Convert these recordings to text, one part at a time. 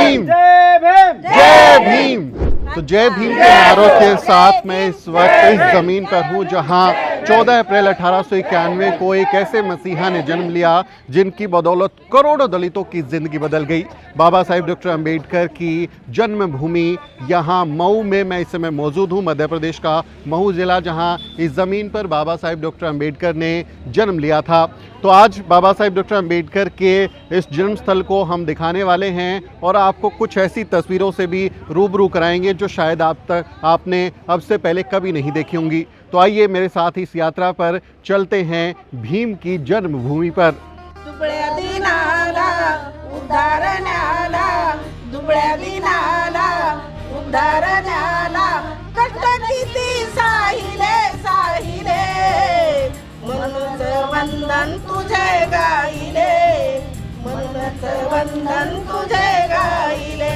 भीम, जय भीम, जय भीम। तो जय भीम के नारों के साथ मैं इस वक्त इस जमीन पर हूँ जहाँ 14 अप्रैल 1891 को एक ऐसे मसीहा ने जन्म लिया जिनकी बदौलत करोड़ों दलितों की जिंदगी बदल गई। बाबा साहिब डॉक्टर अंबेडकर की जन्मभूमि यहाँ मऊ में मैं इस समय मौजूद हूँ, मध्य प्रदेश का मऊ जिला, जहाँ इस ज़मीन पर बाबा साहिब डॉक्टर अंबेडकर ने जन्म लिया था। तो आज बाबा साहिब डॉक्टर अंबेडकर के इस जन्मस्थल को हम दिखाने वाले हैं और आपको कुछ ऐसी तस्वीरों से भी रूबरू कराएंगे जो शायद आपने अब से पहले कभी नहीं देखी होंगी। तो आइए मेरे साथ इस यात्रा पर चलते हैं भीम की जन्मभूमि पर। दुबळ्या दिनाला उद्धारण्याला, दुबळ्या दिनाला उद्धारण्याला, कष्ट किती साहिले साहिले, म्हणूनच वंदन तुझे गायले, म्हणूनच वंदन तुझे गायले।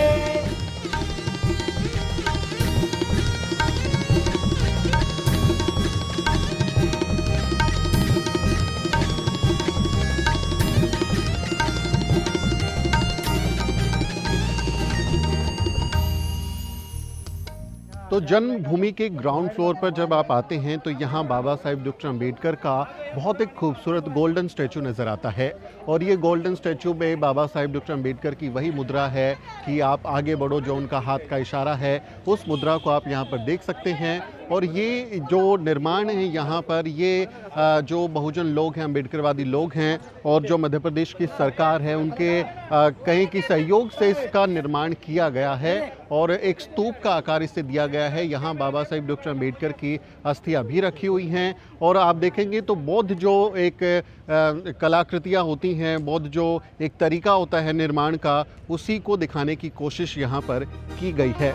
तो जन्मभूमि के ग्राउंड फ्लोर पर जब आप आते हैं तो यहाँ बाबा साहिब डॉक्टर अंबेडकर का बहुत एक खूबसूरत गोल्डन स्टैचू नज़र आता है और ये गोल्डन स्टैचू में बाबा साहिब डॉक्टर अंबेडकर की वही मुद्रा है कि आप आगे बढ़ो, जो उनका हाथ का इशारा है उस मुद्रा को आप यहाँ पर देख सकते हैं। और ये जो निर्माण है यहाँ पर, ये जो बहुजन लोग हैं, अंबेडकरवादी लोग हैं और जो मध्य प्रदेश की सरकार है, उनके कहीं की सहयोग से इसका निर्माण किया गया है और एक स्तूप का आकार इसे दिया गया है। यहाँ बाबा साहिब डॉक्टर अंबेडकर की अस्थियाँ भी रखी हुई हैं और आप देखेंगे तो बौद्ध जो एक कलाकृतियाँ होती हैं, बौद्ध जो एक तरीका होता है निर्माण का, उसी को दिखाने की कोशिश यहाँ पर की गई है।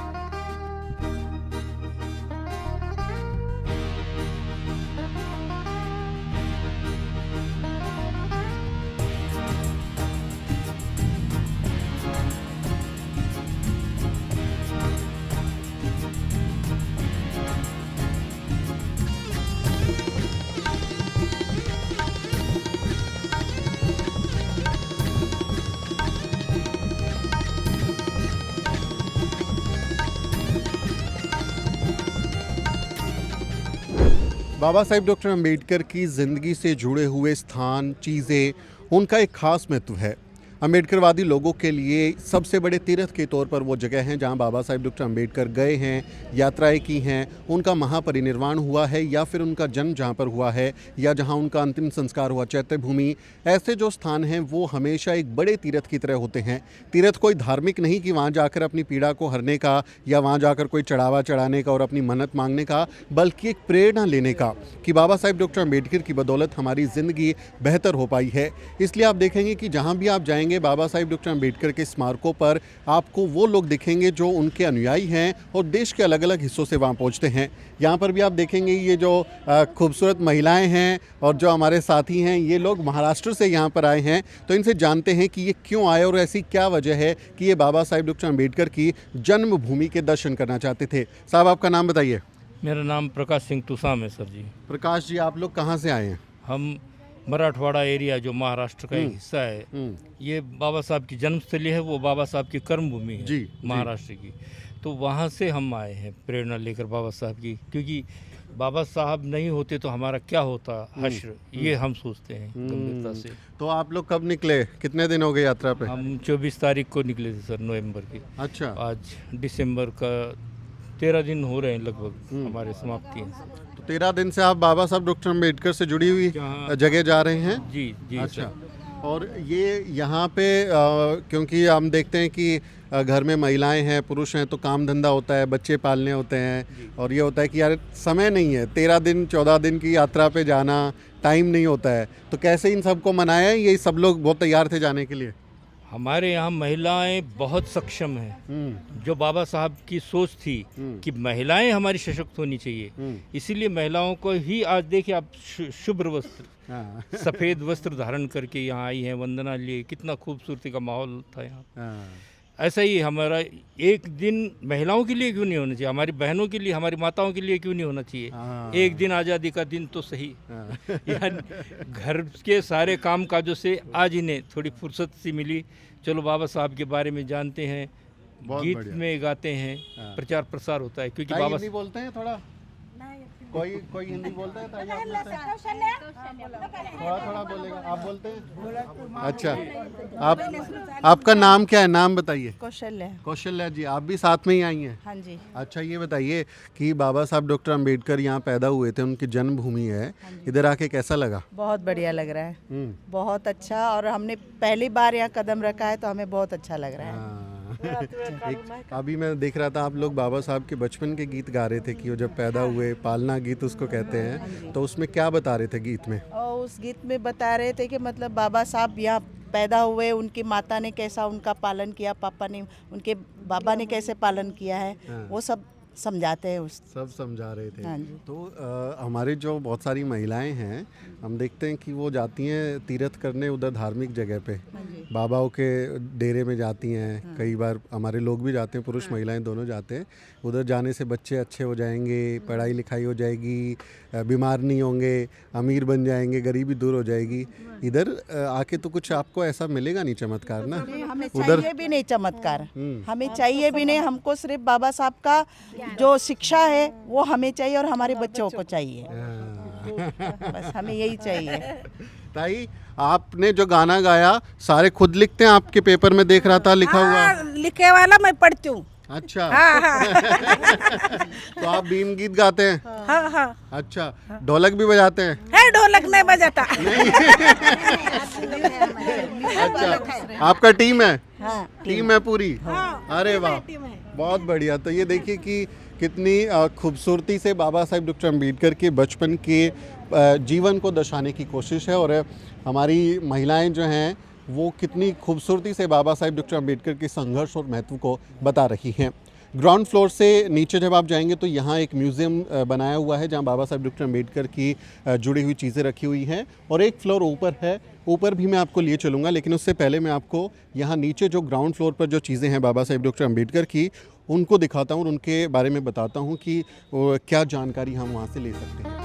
बाबा साहिब डॉक्टर अंबेडकर की ज़िंदगी से जुड़े हुए स्थान, चीज़ें, उनका एक ख़ास महत्व है। अंबेडकरवादी लोगों के लिए सबसे बड़े तीर्थ के तौर पर वो जगह हैं जहां बाबा साहिब डॉक्टर अंबेडकर गए हैं, यात्राएं की हैं, उनका महापरिनिर्वाण हुआ है या फिर उनका जन्म जहां पर हुआ है या जहां उनका अंतिम संस्कार हुआ, चैत्य भूमि, ऐसे जो स्थान हैं वो हमेशा एक बड़े तीर्थ की तरह होते हैं। तीर्थ कोई धार्मिक नहीं कि वहाँ जाकर अपनी पीड़ा को हरने का या वहाँ जाकर कोई चढ़ावा चढ़ाने का और अपनी मन्नत मांगने का, बल्कि एक प्रेरणा लेने का कि बाबा साहिब डॉक्टर अंबेडकर की बदौलत हमारी ज़िंदगी बेहतर हो पाई है। इसलिए आप देखेंगे कि जहाँ भी आप जाएंगे बाबा साहिब डॉक्टर अंबेडकर के स्मारकों पर आपको वो लोग दिखेंगे जो उनके अनुयायी हैं और देश के अलग अलग हिस्सों से वहाँ पहुँचते हैं। यहाँ पर भी आप देखेंगे ये जो खूबसूरत महिलाएं हैं और जो हमारे साथी हैं, ये लोग महाराष्ट्र से यहाँ पर आए हैं। तो इनसे जानते हैं कि ये क्यों आए और ऐसी क्या वजह है कि ये बाबा साहिब डॉक्टर अंबेडकर की जन्मभूमि के दर्शन करना चाहते थे। साहब, आपका नाम बताइए। मेरा नाम प्रकाश सिंह तुसाम है सर जी। प्रकाश जी, आप लोग कहाँ से आए हैं? हम मराठवाड़ा एरिया जो महाराष्ट्र का एक हिस्सा है, ये बाबा साहब की जन्मस्थली है, वो बाबा साहब की कर्मभूमि है जी, महाराष्ट्र की। तो वहाँ से हम आए हैं प्रेरणा लेकर बाबा साहब की, क्योंकि बाबा साहब नहीं होते तो हमारा क्या होता हश्र, ये हम सोचते हैं गंभीरता से। तो आप लोग कब निकले? कितने दिन हो गए यात्रा पे? हम 24 तारीख को निकले थे सर, नवंबर की। अच्छा। आज दिसंबर का 13 दिन हो रहे हैं लगभग हमारे समाप्ति हैं। तो 13 दिन से आप बाबा साहब डॉक्टर अंबेडकर से जुड़ी हुई जगह जा रहे हैं? जी जी। अच्छा। और ये यहाँ पे क्योंकि हम देखते हैं कि घर में महिलाएं हैं, पुरुष हैं, तो काम धंधा होता है, बच्चे पालने होते हैं और ये होता है कि यार समय नहीं है, 13 दिन 14 दिन की यात्रा पे जाना, टाइम नहीं होता है। तो कैसे इन सबको मनाया? ये सब लोग बहुत तैयार थे जाने के लिए? हमारे यहाँ महिलाएं बहुत सक्षम हैं। जो बाबा साहब की सोच थी कि महिलाएं हमारी सशक्त होनी चाहिए, इसीलिए महिलाओं को ही आज देखिए आप शुभ्र वस्त्र, सफ़ेद वस्त्र धारण करके यहाँ आई हैं, वंदना लिए, कितना खूबसूरती का माहौल था यहाँ। ऐसा ही हमारा एक दिन महिलाओं के लिए क्यों नहीं होना चाहिए, हमारी बहनों के लिए, हमारी माताओं के लिए क्यों नहीं होना चाहिए। एक दिन आज़ादी का दिन तो सही। यानी घर के सारे काम काजों से आज इन्हें थोड़ी फुर्सत सी मिली, चलो बाबा साहब के बारे में जानते हैं, बहुत गीत बढ़िया। में गाते हैं, हाँ। प्रचार प्रसार होता है क्योंकि ताई बाबा हिंदी बोलते हैं थोड़ा? कोई हिंदी बोलता है ताई? आप बोलते हैं? थोड़ा थोड़ा बोलेगा। आप बोलते हैं? अच्छा, आपका नाम क्या है? नाम बताइए। कौशल्य। कौशल्या जी, आप भी साथ में ही आई हैं? हाँ जी। अच्छा, ये बताइए कि बाबा साहब डॉक्टर अंबेडकर यहाँ पैदा हुए थे, उनकी जन्मभूमि है, इधर आके कैसा लगा? बहुत बढ़िया लग रहा है, बहुत अच्छा। और हमने पहली बार यहाँ कदम रखा है तो हमें बहुत अच्छा लग रहा है। हाँ। अभी मैं देख रहा था आप लोग बाबा साहब के बचपन के गीत गा रहे थे कि वो जब पैदा हुए, पालना गीत उसको कहते हैं, तो उसमें क्या बता रहे थे गीत में? और उस गीत में बता रहे थे कि मतलब बाबा साहब यहाँ पैदा हुए, उनकी माता ने कैसा उनका पालन किया, पापा ने, उनके बाबा ने कैसे पालन किया है, वो सब समझाते हैं उस। सब समझा रहे थे। हाँ जी। तो हमारे जो बहुत सारी महिलाएं हैं, हम देखते हैं कि वो जाती हैं तीर्थ करने उधर धार्मिक जगह पे, बाबाओं के डेरे में जाती हैं। कई बार हमारे लोग भी जाते हैं, पुरुष महिलाएं दोनों जाते हैं। उधर जाने से बच्चे अच्छे हो जाएंगे, पढ़ाई लिखाई हो जाएगी, बीमार नहीं होंगे, अमीर बन जाएंगे, गरीबी दूर हो जाएगी। इधर आके तो कुछ आपको ऐसा मिलेगा नहीं चमत्कार ना? हमें चाहिए भी नहीं चमत्कार, हमें चाहिए भी नहीं। हमको सिर्फ बाबा साहब का जो शिक्षा है वो हमें चाहिए और हमारे बच्चों को चाहिए, बस हमें यही चाहिए। ताई, आपने जो गाना गाया सारे खुद लिखते हैं? आपके पेपर में देख रहा था लिखा हुआ। लिखे वाला मैं पढ़ती हूँ। अच्छा। तो आप भीम गीत गाते हैं? हाँ हाँ। अच्छा, ढोलक भी बजाते हैं? है, ढोलक नहीं बजाता। अच्छा, आपका टीम है? हाँ, टीम है पूरी? अरे वाह, बहुत बढ़िया। तो ये देखिए कि कितनी खूबसूरती से बाबा साहेब डॉक्टर अम्बेडकर के बचपन के जीवन को दर्शाने की कोशिश है, और हमारी महिलाएं जो हैं वो कितनी खूबसूरती से बाबा साहेब डॉक्टर अम्बेडकर के संघर्ष और महत्व को बता रही हैं। ग्राउंड फ्लोर से नीचे जब आप जाएंगे तो यहाँ एक म्यूज़ियम बनाया हुआ है जहाँ बाबा साहेब डॉक्टर अम्बेडकर की जुड़ी हुई चीज़ें रखी हुई हैं, और एक फ्लोर ऊपर है, ऊपर भी मैं आपको लिए चलूँगा। लेकिन उससे पहले मैं आपको यहाँ नीचे जो ग्राउंड फ्लोर पर जो चीज़ें हैं बाबा साहेब डॉक्टर अम्बेडकर की, उनको दिखाता हूँ और उनके बारे में बताता हूँ कि क्या जानकारी हम वहाँ से ले सकते हैं।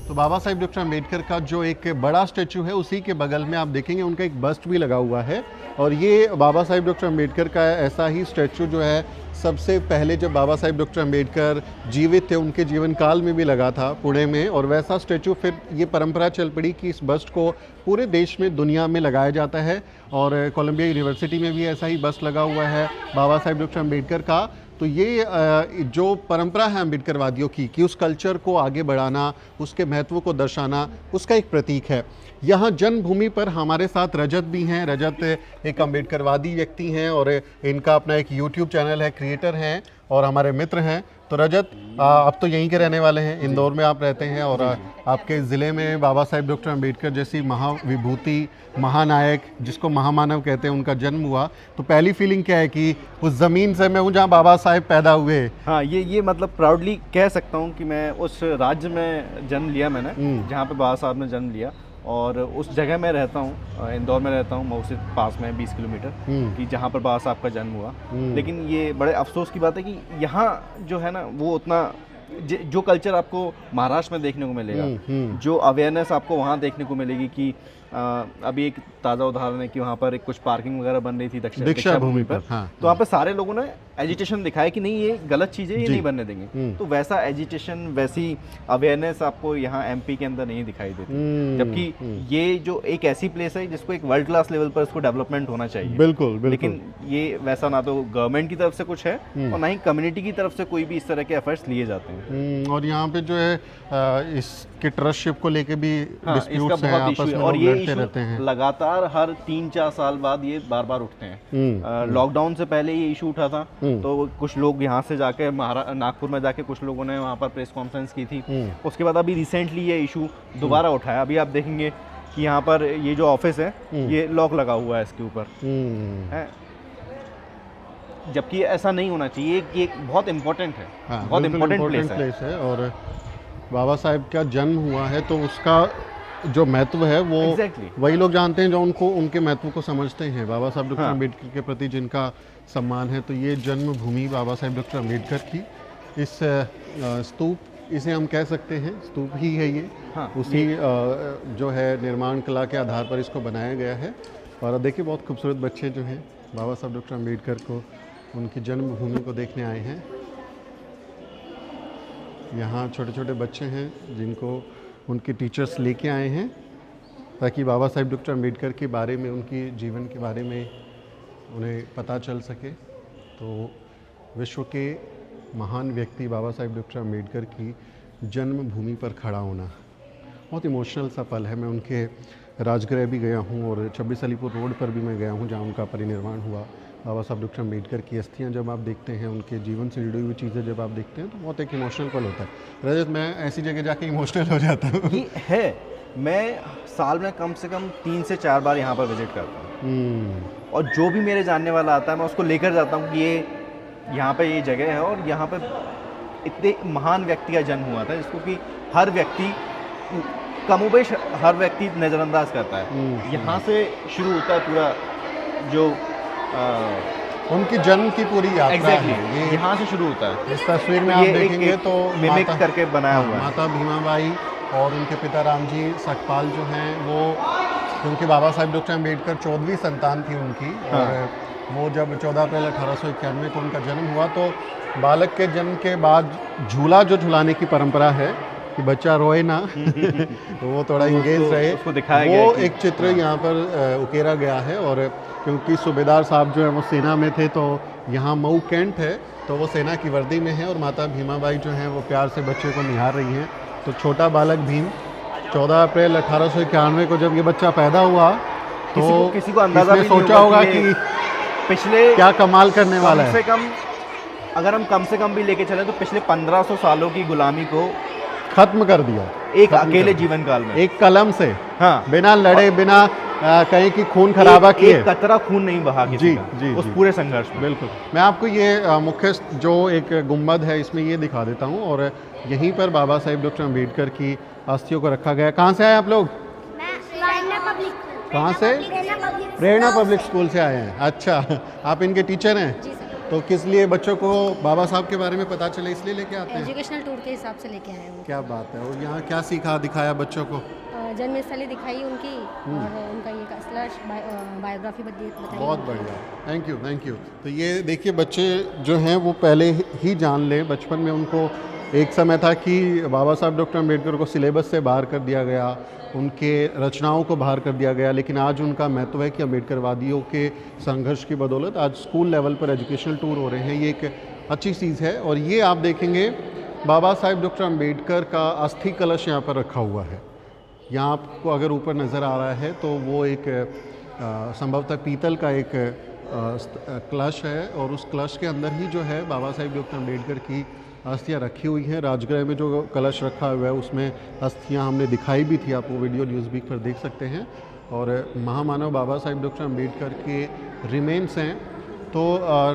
तो बाबा साहेब डॉक्टर अम्बेडकर का जो एक बड़ा स्टैचू है उसी के बगल में आप देखेंगे उनका एक बस्ट भी लगा हुआ है, और ये बाबा साहेब डॉक्टर अम्बेडकर का ऐसा ही स्टैचू जो है सबसे पहले जब बाबा साहेब डॉक्टर अम्बेडकर जीवित थे उनके जीवन काल में भी लगा था पुणे में, और वैसा स्टैचू फिर ये परंपरा चल पड़ी कि इस बस्ट को पूरे देश में, दुनिया में लगाया जाता है, और कोलंबिया यूनिवर्सिटी में भी ऐसा ही बस्ट लगा हुआ है बाबा साहेब डॉक्टर अम्बेडकर का। तो ये जो परंपरा है अम्बेडकरवादियों की कि उस कल्चर को आगे बढ़ाना, उसके महत्व को दर्शाना, उसका एक प्रतीक है। यहाँ जन्मभूमि पर हमारे साथ रजत भी हैं। रजत एक अम्बेडकरवादी व्यक्ति हैं और इनका अपना एक यूट्यूब चैनल है, क्रिएटर हैं और हमारे मित्र हैं। तो रजत, आप तो यहीं के रहने वाले हैं, इंदौर में आप रहते हैं, और आपके ज़िले में बाबा साहेब डॉक्टर अम्बेडकर जैसी महाविभूति, महानायक, जिसको महामानव कहते हैं, उनका जन्म हुआ। तो पहली फीलिंग क्या है कि उस ज़मीन से मैं हूँ जहाँ बाबा साहेब पैदा हुए? हाँ, ये मतलब प्राउडली कह सकता हूँ कि मैं उस राज्य में जन्म लिया मैंने, जहाँ पे बाबा साहब ने जन्म लिया, और उस जगह में रहता हूँ, इंदौर में रहता हूँ, मऊ से पास में 20 किलोमीटर कि जहाँ पर बाबा साहब का जन्म हुआ। लेकिन ये बड़े अफसोस की बात है कि यहाँ जो है ना वो उतना जो कल्चर आपको महाराष्ट्र में देखने को मिलेगा, जो अवेयरनेस आपको वहाँ देखने को मिलेगी कि अभी एक ताज़ा उदाहरण है कि वहाँ पर कुछ पार्किंग वगैरह बन रही थी दीक्षा भूमि पर। हाँ, तो वहाँ पर सारे लोगों ने एजिटेशन दिखाया कि नहीं ये गलत चीज़ है, ये नहीं बनने देंगे। तो वैसा एजिटेशन, वैसी अवेयरनेस आपको यहाँ एमपी के अंदर नहीं दिखाई देती, जबकि ये जो एक ऐसी प्लेस है जिसको एक वर्ल्ड क्लास लेवल पर इसको डेवलपमेंट होना चाहिए। बिल्कुल, बिल्कुल। लेकिन ये वैसा ना तो गवर्नमेंट की तरफ से कुछ है और ना ही कम्युनिटी की तरफ से कोई भी इस तरह के एफर्ट्स लिए जाते हैं। और यहाँ पे जो है इसके ट्रस्टशिप को लेके भी डिस्प्यूट्स हैं, आपस में और लोग ये लड़ते रहते हैं। लगातार हर 3-4 साल बाद ये बार बार उठते हैं। लॉकडाउन से पहले ये इशू उठा था, तो कुछ लोग यहाँ से जाके नागपुर में जाके कुछ लोगों ने वहाँ पर प्रेस कॉन्फ्रेंस की थी। उसके बाद अभी रिसेंटली ये इशू दोबारा उठाया। अभी आप देखेंगे कि यहाँ पर ये जो ऑफिस है ये लॉक लगा हुआ है इसके ऊपर है, जबकि ऐसा नहीं होना चाहिए। ये बहुत इम्पोर्टेंट है, हाँ, बहुत बिल्कुल इम्पोर्टेंट important प्लेस है। place है। और बाबा साहेब का जन्म हुआ है तो उसका जो महत्व है वो Exactly. वही लोग जानते हैं जो उनको उनके महत्व को समझते हैं। बाबा साहब डॉक्टर हाँ। अम्बेडकर के प्रति जिनका सम्मान है, तो ये जन्मभूमि बाबा साहेब डॉक्टर अम्बेडकर की इस स्तूप, इसे हम कह सकते हैं स्तूप ही है ये। हाँ, उसी जो है निर्माण कला के आधार पर इसको बनाया गया है। और देखिए बहुत खूबसूरत बच्चे जो हैं बाबा साहब डॉक्टर अम्बेडकर को, उनकी जन्मभूमि को देखने आए हैं। यहाँ छोटे छोटे बच्चे हैं जिनको उनके टीचर्स लेके आए हैं ताकि बाबा साहेब डॉक्टर अम्बेडकर के बारे में, उनके जीवन के बारे में उन्हें पता चल सके। तो विश्व के महान व्यक्ति बाबा साहेब डॉक्टर अम्बेडकर की जन्मभूमि पर खड़ा होना बहुत इमोशनल सा पल है। मैं उनके राजगृह भी गया हूँ और 26 अलीपुर रोड पर भी मैं गया हूँ जहाँ उनका परिनिर्वाण हुआ। बाबा साहब डॉक्टर अम्बेडकर की अस्थियाँ जब आप देखते हैं, उनके जीवन से जुड़ी हुई चीज़ें जब आप देखते हैं तो बहुत एक इमोशनल पल होता है। रजत, मैं ऐसी जगह जाके इमोशनल हो जाता हूँ। ये है, मैं साल में कम से कम 3 से 4 बार यहाँ पर विजिट करता हूँ और जो भी मेरे जानने वाला आता है मैं उसको लेकर जाता हूँ कि ये यहाँ पे ये जगह है और यहाँ पे इतने महान व्यक्ति का जन्म हुआ था जिसको कि हर व्यक्ति कमोबेश हर व्यक्ति नज़रअंदाज करता है। यहाँ से शुरू होता है पूरा जो उनकी जन्म की पूरी यात्रा है। एग्जैक्टली ये यहाँ से शुरू होता है। इस तस्वीर में आप ये देखेंगे तो मिमिक माता- करके बनाया हाँ, हुआ है। माता भीमाबाई और उनके पिता राम जी सकपाल जो हैं वो, क्योंकि बाबा साहेब डॉक्टर अम्बेडकर 14वीं संतान थी उनकी। और वो जब 14 अप्रैल 1891 को उनका जन्म हुआ तो बालक के जन्म के बाद झूला जो झुलाने की परंपरा है कि बच्चा रोए ना तो वो थोड़ा इंगेज रहे, उसको दिखाया गया वो है कि- एक चित्र यहाँ पर उकेरा गया है। और क्योंकि सूबेदार साहब जो है वो सेना में थे तो यहाँ मऊ कैंट है तो वो सेना की वर्दी में है और माता भीमाबाई जो हैं वो प्यार से बच्चे को निहार रही हैं। तो छोटा बालक भीम 14 अप्रैल 1891 को जब ये बच्चा पैदा हुआ तो किसी को अंदाजा किसने भी नहीं सोचा होगा ये कि पिछले क्या कमाल करने वाला कम से है। कम, अगर हम कम से कम भी लेके चलें तो पिछले 1500 सालों की गुलामी को खत्म कर दिया एक अकेले जीवन काल में, एक कलम से, हाँ, बिना लड़े, बिना कहीं की खून खराबा किए। एक कतरा खून नहीं बहा किसी जी, का जी, उस जी। पूरे संघर्ष में। बिल्कुल। मैं आपको ये मुख्य जो एक गुंबद है इसमें ये दिखा देता हूँ और यहीं पर बाबा साहेब डॉक्टर अम्बेडकर की अस्थियों को रखा गया है। कहाँ से आए आप लोग? कहाँ से? प्रेरणा पब्लिक स्कूल से आए हैं। अच्छा, आप इनके टीचर हैं? तो किस लिए बच्चों को बाबा साहब के बारे में पता चले इसलिए लेके आते हैं? एजुकेशनल टूर के हिसाब से लेके आए हैं वो। क्या बात है। और यहाँ क्या सीखा दिखाया बच्चों को? जन्मस्थली दिखाई उनकी और उनका ये स्लैश बायोग्राफी बताई। बहुत बढ़िया, थैंक यू। तो ये देखिए बच्चे जो हैं वो पहले ही जान लें, बचपन में उनको एक समय था कि बाबा साहब डॉक्टर अम्बेडकर को सिलेबस से बाहर कर दिया गया, उनके रचनाओं को बाहर कर दिया गया, लेकिन आज उनका महत्व है कि अम्बेडकरवादियों के संघर्ष की बदौलत आज स्कूल लेवल पर एजुकेशनल टूर हो रहे हैं। ये एक अच्छी चीज़ है। और ये आप देखेंगे बाबा साहेब डॉक्टर अम्बेडकर का अस्थि कलश यहाँ पर रखा हुआ है। यहाँ आपको अगर ऊपर नज़र आ रहा है तो वो एक संभवतः पीतल का एक कलश है और उस कलश के अंदर ही जो है बाबा साहेब डॉक्टर अम्बेडकर की अस्थियाँ रखी हुई हैं। राजगृह में जो कलश रखा हुआ है उसमें अस्थियाँ हमने दिखाई भी थी, आप वो वीडियो न्यूज़वीक पर देख सकते हैं। और महामानव बाबा साहेब डॉक्टर अम्बेडकर के रिमेन्स हैं। तो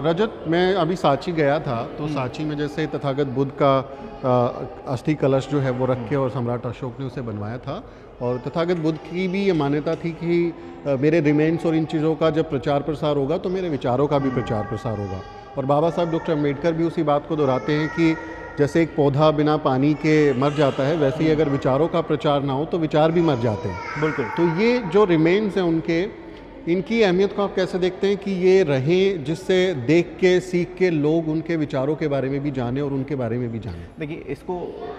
रजत, मैं अभी सांची गया था तो सांची में जैसे तथागत बुद्ध का अस्थि कलश जो है वो रख के और सम्राट अशोक ने उसे बनवाया था। और तथागत बुद्ध की भी ये मान्यता थी कि मेरे रिमेन्स और इन चीज़ों का जब प्रचार प्रसार होगा तो मेरे विचारों का भी प्रचार प्रसार होगा। और बाबा साहब डॉक्टर अम्बेडकर भी उसी बात को दोहराते हैं कि जैसे एक पौधा बिना पानी के मर जाता है, वैसे ही अगर विचारों का प्रचार ना हो तो विचार भी मर जाते हैं। बिल्कुल। तो ये जो रिमेन्स हैं उनके, इनकी अहमियत को आप कैसे देखते हैं कि ये रहें जिससे देख के सीख के लोग उनके विचारों के बारे में भी जाने और उनके बारे में भी जाने? देखिए, इसको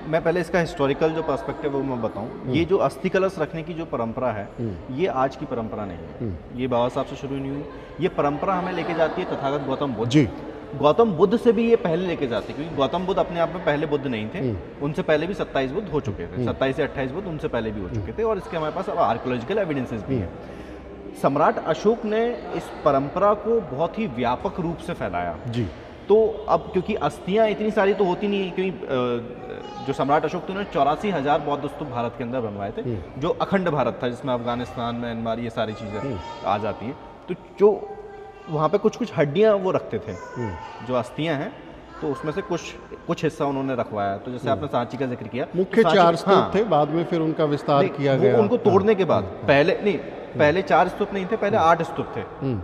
मैं पहले इसका हिस्टोरिकल जो पर्सपेक्टिव है वो मैं बताऊं। ये जो अस्थि कलश रखने की जो परंपरा है ये आज की परंपरा नहीं है, ये बाबा साहब से शुरू नहीं हुई। ये परंपरा हमें लेके जाती है तथागत गौतम बुद्ध जी। गौतम बुद्ध से भी ये पहले लेके जाते, क्योंकि गौतम बुद्ध अपने आप में पहले बुद्ध नहीं थे। उनसे पहले भी 27 बुद्ध हो चुके थे, 27 से 28 बुद्ध उनसे पहले भी हो चुके थे। और इसके हमारे पास अब आर्कियोलॉजिकल एविडेंसेस भी हैं। सम्राट अशोक ने इस परंपरा को बहुत ही व्यापक रूप से फैलाया। जी। तो अब क्योंकि अस्थियां इतनी सारी तो होती नहीं है, क्योंकि जो सम्राट अशोक थे उन्होंने 84,000 बौद्ध स्तूप भारत के अंदर बनवाए थे, जो अखंड भारत था, जिसमें अफगानिस्तान, म्यांमार, ये सारी चीज़ें आ जाती हैं। तो जो वहाँ पे कुछ कुछ हड्डियाँ वो रखते थे, जो अस्थियाँ हैं, तो उसमें से कुछ हिस्सा उन्होंने रखवाया। तो जैसे आपने सांची का जिक्र किया, मुख्य सांची- 4 स्तूप हाँ, थे, बाद में फिर उनका विस्तार नहीं, किया वो गया। उनको तोड़ने के बाद पहले 4 स्तूप नहीं थे, पहले 8 स्तूप थे।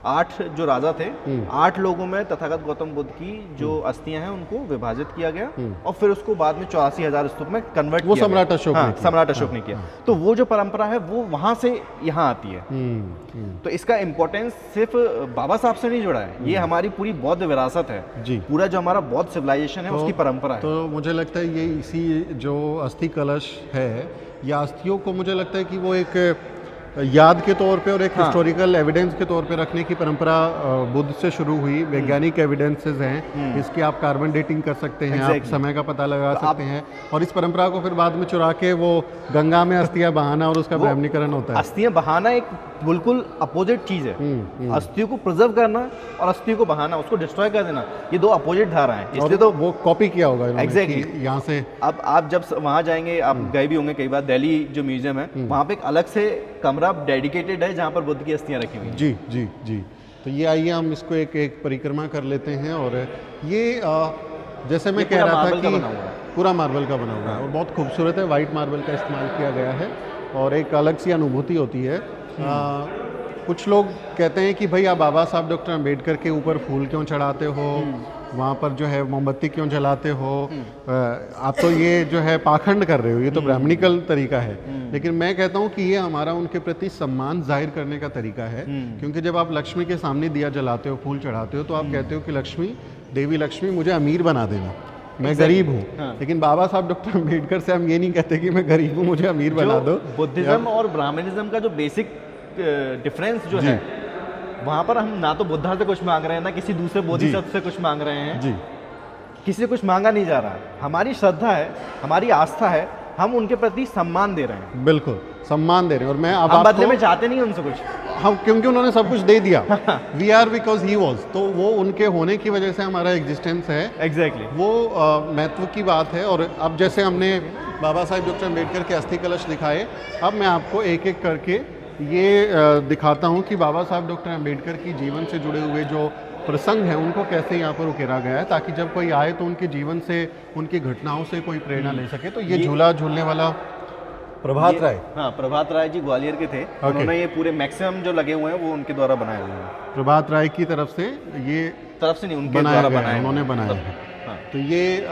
8 जो राजा थे, 8 लोगों में तथागत गौतम बुद्ध की जो अस्थियां हैं उनको विभाजित किया गया, और फिर उसको बाद में 84,000 स्तूप में कन्वर्ट वो किया सम्राट गया। अशोक हाँ, ने किया। सम्राट अशोक ने किया। तो वो जो परंपरा है वो वहां से यहाँ आती है। तो इसका इम्पोर्टेंस सिर्फ बाबा साहब से नहीं जुड़ा है, ये हमारी पूरी बौद्ध विरासत है जी। पूरा जो हमारा बौद्ध सिविलाइजेशन है उसकी परंपरा है। तो मुझे लगता है ये इसी जो अस्थि कलश है, या अस्थियों को मुझे लगता है कि वो एक याद के तौर पे और एक हिस्टोरिकल एविडेंस के तौर पे रखने की परंपरा बुद्ध से शुरू हुई। वैज्ञानिक एविडेंसेस हैं, इसकी आप कार्बन डेटिंग कर सकते हैं, आप समय का पता लगा सकते हैं, और इस परंपरा को फिर बाद में चुरा के वो गंगा में अस्थियां बहाना और उसका ब्राह्मणीकरण होता है। अस्थियां बहाना एक बिल्कुल अपोजिट चीज है। अस्थियों को प्रिजर्व करना और अस्थियों को बहाना, उसको डिस्ट्रॉय कर देना, ये दो अपोजिट धारा हैं। इसलिए तो वो कॉपी किया होगा इन्होंने Exactly. कि यहाँ से। अब आप जब वहाँ जाएंगे, आप गए भी होंगे कई बार, दिल्ली जो म्यूजियम है वहाँ पे एक अलग से कमरा डेडिकेटेड है जहाँ पर बुद्ध की अस्थियां रखी हुई हैं। जी जी जी। तो ये आइए हम इसको एक एक परिक्रमा कर लेते हैं। और ये जैसे मैं ये कह पूरा रहा था मार्बल का कि बना हुआ है। पूरा मार्बल का बना हुआ है और बहुत खूबसूरत है, वाइट मार्बल का इस्तेमाल किया गया है और एक अलग सी अनुभूति होती है। कुछ लोग कहते हैं कि भाई आप बाबा साहब डॉक्टर अम्बेडकर के ऊपर फूल क्यों चढ़ाते हो, वहाँ पर जो है मोमबत्ती क्यों जलाते हो, आप तो ये जो है पाखंड कर रहे हो, ये तो ब्राह्मणिकल तरीका है। लेकिन मैं कहता हूँ कि ये हमारा उनके प्रति सम्मान जाहिर करने का तरीका है, क्योंकि जब आप लक्ष्मी के सामने दिया जलाते हो, फूल चढ़ाते हो, तो आप कहते हो कि लक्ष्मी, देवी लक्ष्मी, मुझे अमीर बना देना, मैं गरीब हूँ। लेकिन बाबा साहब डॉक्टर अम्बेडकर से हम ये नहीं कहते कि मैं गरीब हूँ, मुझे अमीर बना दो। बुद्धिज्म और ब्राह्मणिज्म का जो बेसिक डिफरेंस जो है, वहाँ पर हम ना तो बुद्धा से कुछ मांग रहे हैं, ना किसी दूसरे बोधिसत्व से कुछ मांग रहे हैं। जी। किसी से कुछ मांगा नहीं जा रहा है। हमारी श्रद्धा है, हमारी आस्था है, हम उनके प्रति सम्मान दे रहे हैं। बिल्कुल सम्मान दे रहे हैं। और मैं अब हम बदले आपको, में चाहते नहीं उनसे कुछ, हम क्योंकि उन्होंने सब कुछ दे दिया, we are because he was, तो वो उनके होने की वजह से हमारा एग्जिस्टेंस है। एग्जैक्टली वो महत्व की बात है। और अब जैसे हमने बाबा साहब डॉक्टर अम्बेडकर के अस्थि कलश दिखाए, अब मैं आपको एक एक करके ये दिखाता हूँ कि बाबा साहब डॉक्टर अम्बेडकर की जीवन से जुड़े हुए जो प्रसंग हैं उनको कैसे यहाँ पर उकेरा गया है, ताकि जब कोई आए तो उनके जीवन से, उनकी घटनाओं से कोई प्रेरणा ले सके। तो ये झूला झूलने वाला प्रभात राय, हाँ, प्रभात राय जी ग्वालियर के थे। उन्होंने ये पूरे मैक्सिमम जो लगे हुए हैं वो उनके द्वारा बनाए हुए हैं। प्रभात राय की तरफ से ये तरफ से नहीं, उनके बनाया द्वारा गया है, बनाए उन्होंने हुए हैं। बनाया है। हाँ। तो ये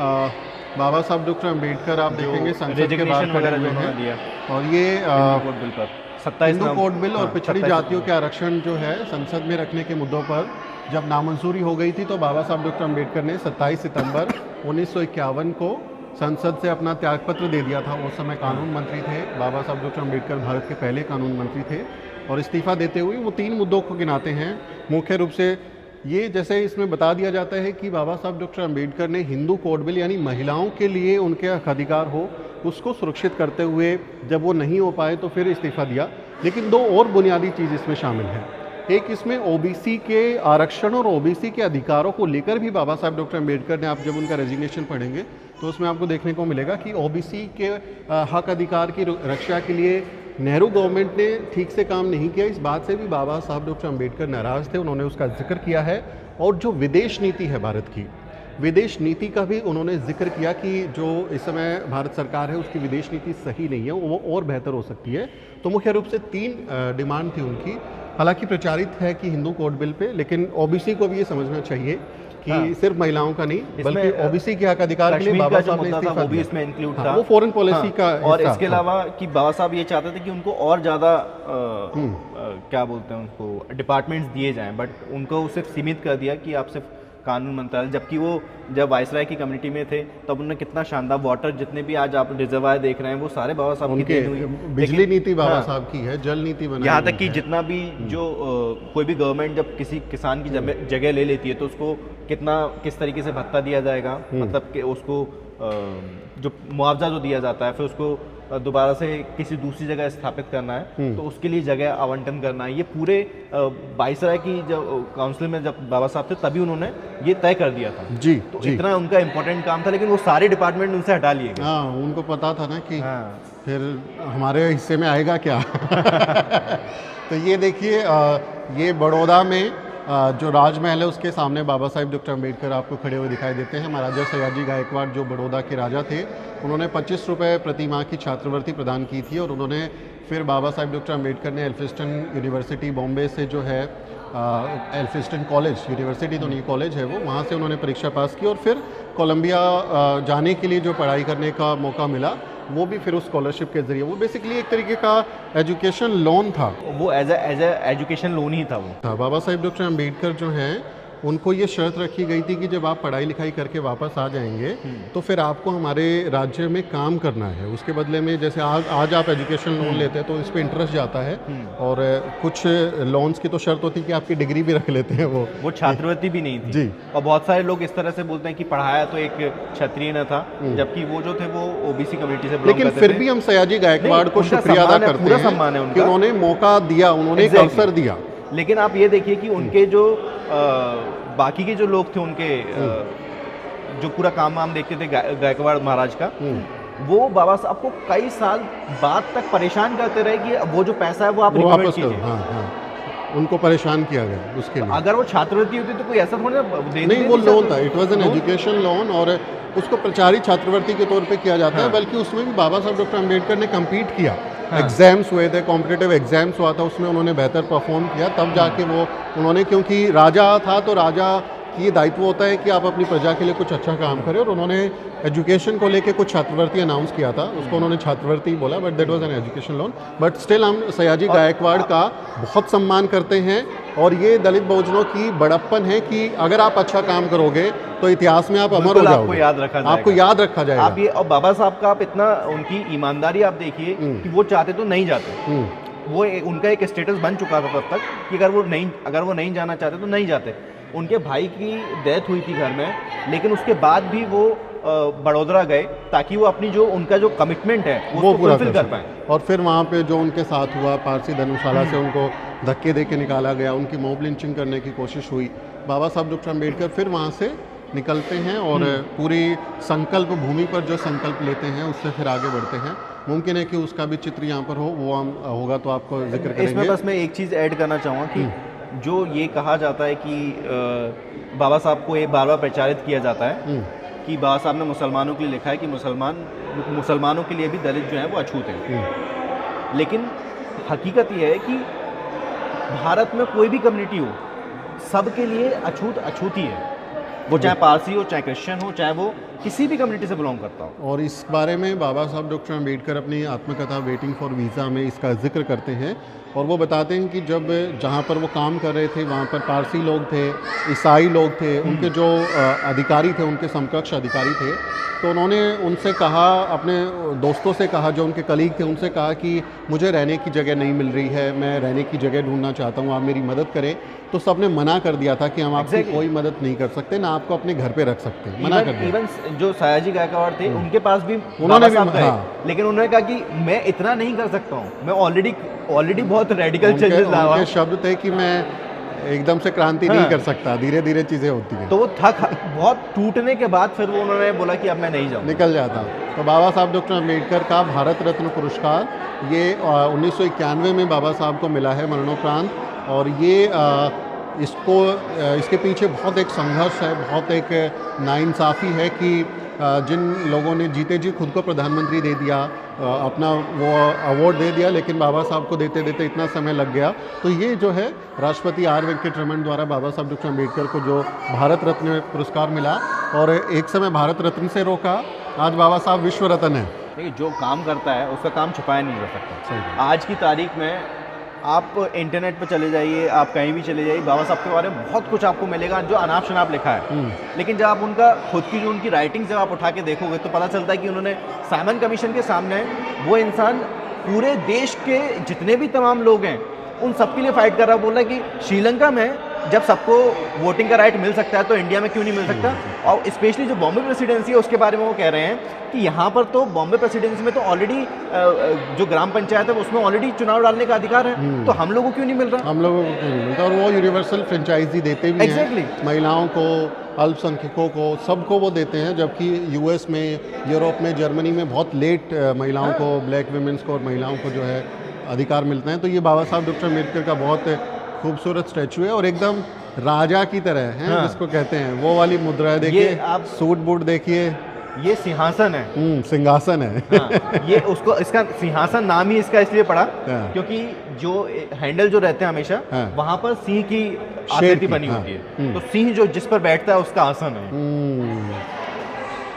बाबा साहब डॉक्टर अम्बेडकर आप देखेंगे संसद के बाहर Resignation खड़े वगैरह हुए जो उन्होंने हैं। दिया और ये कोड बिल पर 27 हिंदू कोड बिल और पिछड़ी 27 जातियों के आरक्षण जो है संसद में रखने के मुद्दों पर जब नामंजूरी हो गई थी, तो बाबा साहब डॉक्टर अम्बेडकर ने 27 सितंबर 1951 को संसद से अपना त्यागपत्र दे दिया था। उस समय कानून मंत्री थे बाबा साहब डॉक्टर अम्बेडकर, भारत के पहले कानून मंत्री थे। और इस्तीफा देते हुए वो 3 मुद्दों को गिनाते हैं मुख्य रूप से। ये जैसे इसमें बता दिया जाता है कि बाबा साहब डॉक्टर अम्बेडकर ने हिंदू कोड बिल, यानी महिलाओं के लिए उनके हक अधिकार हो, उसको सुरक्षित करते हुए जब वो नहीं हो पाए तो फिर इस्तीफा दिया। लेकिन 2 और बुनियादी चीज़ इसमें शामिल है। एक, इसमें ओबीसी के आरक्षण और ओबीसी के अधिकारों को लेकर भी बाबा साहब डॉक्टर अम्बेडकर ने, आप जब उनका रेजिग्नेशन पढ़ेंगे तो उसमें आपको देखने को मिलेगा कि ओबीसी के हक अधिकार की रक्षा के लिए नेहरू गवर्नमेंट ने ठीक से काम नहीं किया। इस बात से भी बाबा साहब डॉक्टर अम्बेडकर नाराज़ थे, उन्होंने उसका जिक्र किया है। और जो विदेश नीति है भारत की, विदेश नीति का भी उन्होंने जिक्र किया कि जो इस समय भारत सरकार है उसकी विदेश नीति सही नहीं है, वो और बेहतर हो सकती है। तो मुख्य रूप से 3 डिमांड थी उनकी। हालांकि प्रचारित है कि हिंदू कोड बिल पे, लेकिन ओबीसी को भी ये समझना चाहिए कि सिर्फ महिलाओं का नहीं बल्कि ओबीसी के हक अधिकार के लिए बाबा साहब ने इस्तीफा वो भी दिया। इसमें इंक्लूड हाँ, था। वो फॉरेन पॉलिसी का और हिस्सा इसके था। अलावा कि बाबा साहब ये चाहते थे कि उनको और ज़्यादा क्या बोलते हैं उनको डिपार्टमेंट्स दिए जाएं, बट उनको सिर्फ सीमित कर दिया कि आप सिर्फ कानून मंत्रालय। जबकि वो जब वायसराय की कम्युनिटी में थे तब उन्होंने कितना शानदार वाटर, जितने भी आज आप रिजर्वायर देख रहे हैं वो सारे बाबा साहब की उनके देन हुई। बिजली नीति बाबा हाँ, साहब की है, जल नीति बनाई यहाँ हुई तक कि है। जितना भी जो कोई भी गवर्नमेंट जब किसी किसान की जगह ले लेती है तो उसको किस तरीके से भत्ता दिया जाएगा, मतलब कि उसको जो मुआवजा जो दिया जाता है, फिर उसको दोबारा से किसी दूसरी जगह स्थापित करना है, तो उसके लिए जगह आवंटन करना है, ये पूरे वाइसराय की जब काउंसिल में जब बाबा साहब थे तभी उन्होंने ये तय कर दिया था। जी तो जी। इतना उनका इम्पोर्टेंट काम था, लेकिन वो सारे डिपार्टमेंट उनसे हटा लिए गए। हाँ, उनको पता था ना कि हाँ। फिर हमारे हिस्से में आएगा क्या। तो ये देखिए, ये बड़ौदा में जो राजमहल है उसके सामने बाबा साहेब डॉक्टर अम्बेडकर आपको खड़े हुए दिखाई देते हैं। महाराजा सयाजी गायकवाड़ जो बड़ौदा के राजा थे, उन्होंने 25 रुपये प्रति माह की छात्रवृत्ति प्रदान की थी और उन्होंने फिर बाबा साहेब डॉक्टर अम्बेडकर ने एल्फिस्टन यूनिवर्सिटी बॉम्बे से जो है एल्फिस्टन कॉलेज, यूनिवर्सिटी तो नहीं कॉलेज है वो, वहाँ से उन्होंने परीक्षा पास की और फिर कोलंबिया जाने के लिए जो पढ़ाई करने का मौका मिला वो भी फिर उस स्कॉलरशिप के ज़रिए, वो बेसिकली एक तरीके का एजुकेशन लोन था। वो एज एजुकेशन लोन ही था वो। बाबा साहेब डॉक्टर अम्बेडकर जो हैं उनको ये शर्त रखी गई थी कि जब आप पढ़ाई लिखाई करके वापस आ जाएंगे तो फिर आपको हमारे राज्य में काम करना है। उसके बदले में जैसे आज आप एजुकेशन लोन लेते हैं तो इस पे इंटरेस्ट जाता है और कुछ लोन्स की तो शर्त होती है कि आपकी डिग्री भी रख लेते हैं वो छात्रवृत्ति भी नहीं थी जी। और बहुत सारे लोग इस तरह से बोलते हैं कि पढ़ाया तो एक क्षत्रिय न था, जबकि वो जो थे वो ओबीसी कम्युनिटी से बिलोंग लेकिन करते फिर थे। भी हम सयाजी गायकवाड़ को उनका शुक्रिया अदा सम्मान है, करते पूरा हैं सम्मान है कि उनका। उन्होंने मौका दिया, उन्होंने एक Exactly. अवसर दिया। लेकिन आप ये देखिए कि उनके जो बाकी के जो लोग थे उनके जो पूरा काम वाम देखते थे गायकवाड़ महाराज का, वो बाबा साहब को कई साल बाद तक परेशान करते रहे कि वो जो पैसा है वो आप वो रिकमेंड वापस करो। कीजिए। हाँ हाँ, उनको परेशान किया गया उसके लिए। अगर वो छात्रवृत्ति होती तो कोई ऐसा थोड़ी ना नहीं, वो लोन था, it was an education loan और उसको प्रचारित छात्रवृत्ति के तौर पे किया जाता है। बल्कि उसमें भी बाबा साहब डॉक्टर अम्बेडकर ने कम्पीट किया, एग्जाम्स हुए थे, कॉम्पिटिटिव एग्जाम्स हुआ था, उसमें उन्होंने बेहतर परफॉर्म किया, तब जाके वो उन्होंने, क्योंकि राजा था तो राजा की दायित्व होता है कि आप अपनी प्रजा के लिए कुछ अच्छा काम करें, और उन्होंने एजुकेशन को लेके कुछ छात्रवृत्ति अनाउंस किया था, उसको उन्होंने छात्रवृत्ति बोला, but that was an education loan. But still हम सयाजी गायकवाड़ का बहुत सम्मान करते हैं और ये दलित बहुजनों की बड़प्पन है कि अगर आप अच्छा काम करोगे तो इतिहास में आप अमर हो बिल्कुल जाओगे, आपको याद रखा जाएगा। आपको याद रखा जाएगा। आप ये, और बाबा साहब का आप इतना उनकी ईमानदारी आप देखिए कि वो चाहते तो नहीं जाते, वो उनका एक स्टेटस बन चुका था तब तक कि अगर वो नहीं जाना चाहते तो नहीं जाते। उनके भाई की डेथ हुई थी घर में, लेकिन उसके बाद भी वो बड़ौदा गए ताकि वो अपनी जो उनका जो कमिटमेंट है वो पूरा फुलफिल कर पाए। और फिर वहाँ पे जो उनके साथ हुआ, पारसी धर्मशाला से उनको धक्के दे के निकाला गया, उनकी मॉब लिंचिंग करने की कोशिश हुई। बाबा साहब डॉक्टर अम्बेडकर फिर वहाँ से निकलते हैं और पूरी संकल्प भूमि पर जो संकल्प लेते हैं उससे फिर आगे बढ़ते हैं। मुमकिन है कि उसका भी चित्र यहाँ पर हो, वो हम होगा तो आपको जिक्र करेंगे। इसमें बस मैं एक चीज़ ऐड करना चाहूँगा कि जो ये कहा जाता है कि बाबा साहब को ये बार बार प्रचारित किया जाता है कि बाबा साहब ने मुसलमानों के लिए लिखा है कि मुसलमानों के लिए भी दलित जो है वो अछूत है। लेकिन हकीकत ये है कि भारत में कोई भी कम्युनिटी हो, सबके लिए अछूत ही है, वो चाहे पारसी हो, चाहे क्रिश्चियन हो, चाहे वो किसी भी कम्युनिटी से बिलोंग करता हो। और इस बारे में बाबा साहब डॉक्टर अम्बेडकर अपनी आत्मकथा वेटिंग फॉर वीज़ा में इसका जिक्र करते हैं और वो बताते हैं कि जब जहाँ पर वो काम कर रहे थे वहाँ पर पारसी लोग थे, ईसाई लोग थे, उनके जो अधिकारी थे, उनके समकक्ष अधिकारी थे, तो उन्होंने उनसे कहा, अपने दोस्तों से कहा, जो उनके कलीग थे उनसे कहा कि मुझे रहने की जगह नहीं मिल रही है, मैं रहने की जगह ढूंढना चाहता हूँ, आप मेरी मदद करें। तो सबने मना कर दिया था कि हम आपकी कोई मदद नहीं कर सकते, ना आपको अपने घर पे रख सकते, मना कर दिया। इवन जो सयाजी गायकवाड़ थे उनके पास भी उन्होंने भी लेकिन उन्होंने कहा कि मैं इतना नहीं कर सकता हूँ, मैं ऑलरेडी बहुत रेडिकल चेंजेस ला रहा हूँ। उनके शब्द थे कि मैं एकदम से क्रांति नहीं कर सकता, धीरे धीरे चीज़ें होती हैं। तो वो बहुत टूटने के बाद फिर वो उन्होंने बोला कि अब मैं नहीं जाऊँ, निकल जाता। तो बाबा साहब डॉक्टर अम्बेडकर का भारत रत्न पुरस्कार ये 1991 में बाबा साहब को मिला है मरणोपरांत, और ये इसके पीछे बहुत एक संघर्ष है, बहुत एक नाइंसाफ़ी है कि जिन लोगों ने जीते जी खुद को प्रधानमंत्री दे दिया, अपना वो अवार्ड दे दिया, लेकिन बाबा साहब को देते देते इतना समय लग गया। तो ये जो है राष्ट्रपति आर वेंकटरमण द्वारा बाबा साहब डॉक्टर अम्बेडकर को जो भारत रत्न पुरस्कार मिला, और एक समय भारत रत्न से रोका, आज बाबा साहब विश्व रत्न है। देखिए, जो काम करता है उसका काम छुपाया नहीं जा सकता। आज की तारीख में आप इंटरनेट पर चले जाइए, आप कहीं भी चले जाइए, बाबा साहब के बारे में बहुत कुछ आपको मिलेगा जो अनाप शनाप लिखा है। लेकिन जब आप उनका खुद की जो उनकी राइटिंग जब आप उठा के देखोगे तो पता चलता है कि उन्होंने साइमन कमीशन के सामने वो इंसान पूरे देश के जितने भी तमाम लोग हैं उन सबके लिए फाइट कर रहा है। बोल रहा है कि श्रीलंका में जब सबको वोटिंग का राइट मिल सकता है तो इंडिया में क्यों नहीं मिल सकता। और स्पेशली जो बॉम्बे प्रेसिडेंसी है उसके बारे में वो कह रहे हैं कि यहाँ पर तो बॉम्बे प्रेसिडेंसी में तो ऑलरेडी जो ग्राम पंचायत है उसमें ऑलरेडी चुनाव डालने का अधिकार है, तो हम लोगों को क्यों नहीं मिल रहा। हम लोगों को क्यों नहीं मिलता, और वो यूनिवर्सल फ्रेंचाइजी देते भी Exactly. हैं महिलाओं को, अल्पसंख्यकों को, सबको वो देते हैं। जबकि यूएस में, यूरोप में, जर्मनी में बहुत लेट महिलाओं को, ब्लैक वुमेन्स को और महिलाओं को जो है अधिकार मिलते हैं। तो ये बाबा साहब डॉक्टर अम्बेडकर का बहुत खूबसूरत स्टैचू है और एकदम राजा की तरह है, जिसको कहते हैं वो वाली मुद्रा है। देखिए आप सूट बूट देखिए, ये सिंहासन है, सिंहासन है। हाँ, ये उसको इसका सिंहासन नाम ही इसका इसलिए पड़ा हाँ। क्योंकि जो हैंडल जो रहते हैं हमेशा हाँ। वहां पर सिंह की आकृति की, बनी हाँ। होती है, तो सिंह जो जिस पर बैठता है उसका आसन है।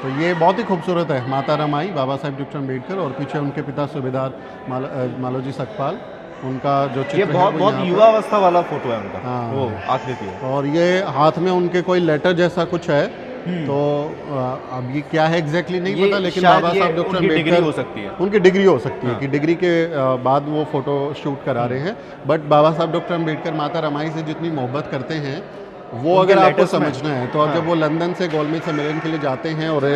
तो ये बहुत ही खूबसूरत है माता रमाई, बाबा साहेब डॉक्टर अम्बेडकर, और पीछे उनके पिता सूबेदार मालोजी सकपाल, उनका जो चित्र ये है बहुत वो बहुत यहाँ पर- युवावस्था वाला फोटो है उनका, हाँ। वो आकृति है। और ये हाथ में उनके कोई लेटर जैसा कुछ है, तो अब ये क्या है एग्जैक्टली नहीं ये पता, लेकिन शायद बाबा ये साहब डॉक्टर उनकी डिग्री अम्बेडकर हो सकती है। उनकी डिग्री हो सकती है हाँ। कि डिग्री के बाद वो फोटो शूट करा रहे हैं। बट बाबा साहब डॉक्टर अम्बेडकर माता रमाई से जितनी मोहब्बत करते हैं वो उनके अगर आपको letters में। समझना है तो आप जब वो लंदन से गोलमेज सम्मेलन के लिए जाते हैं और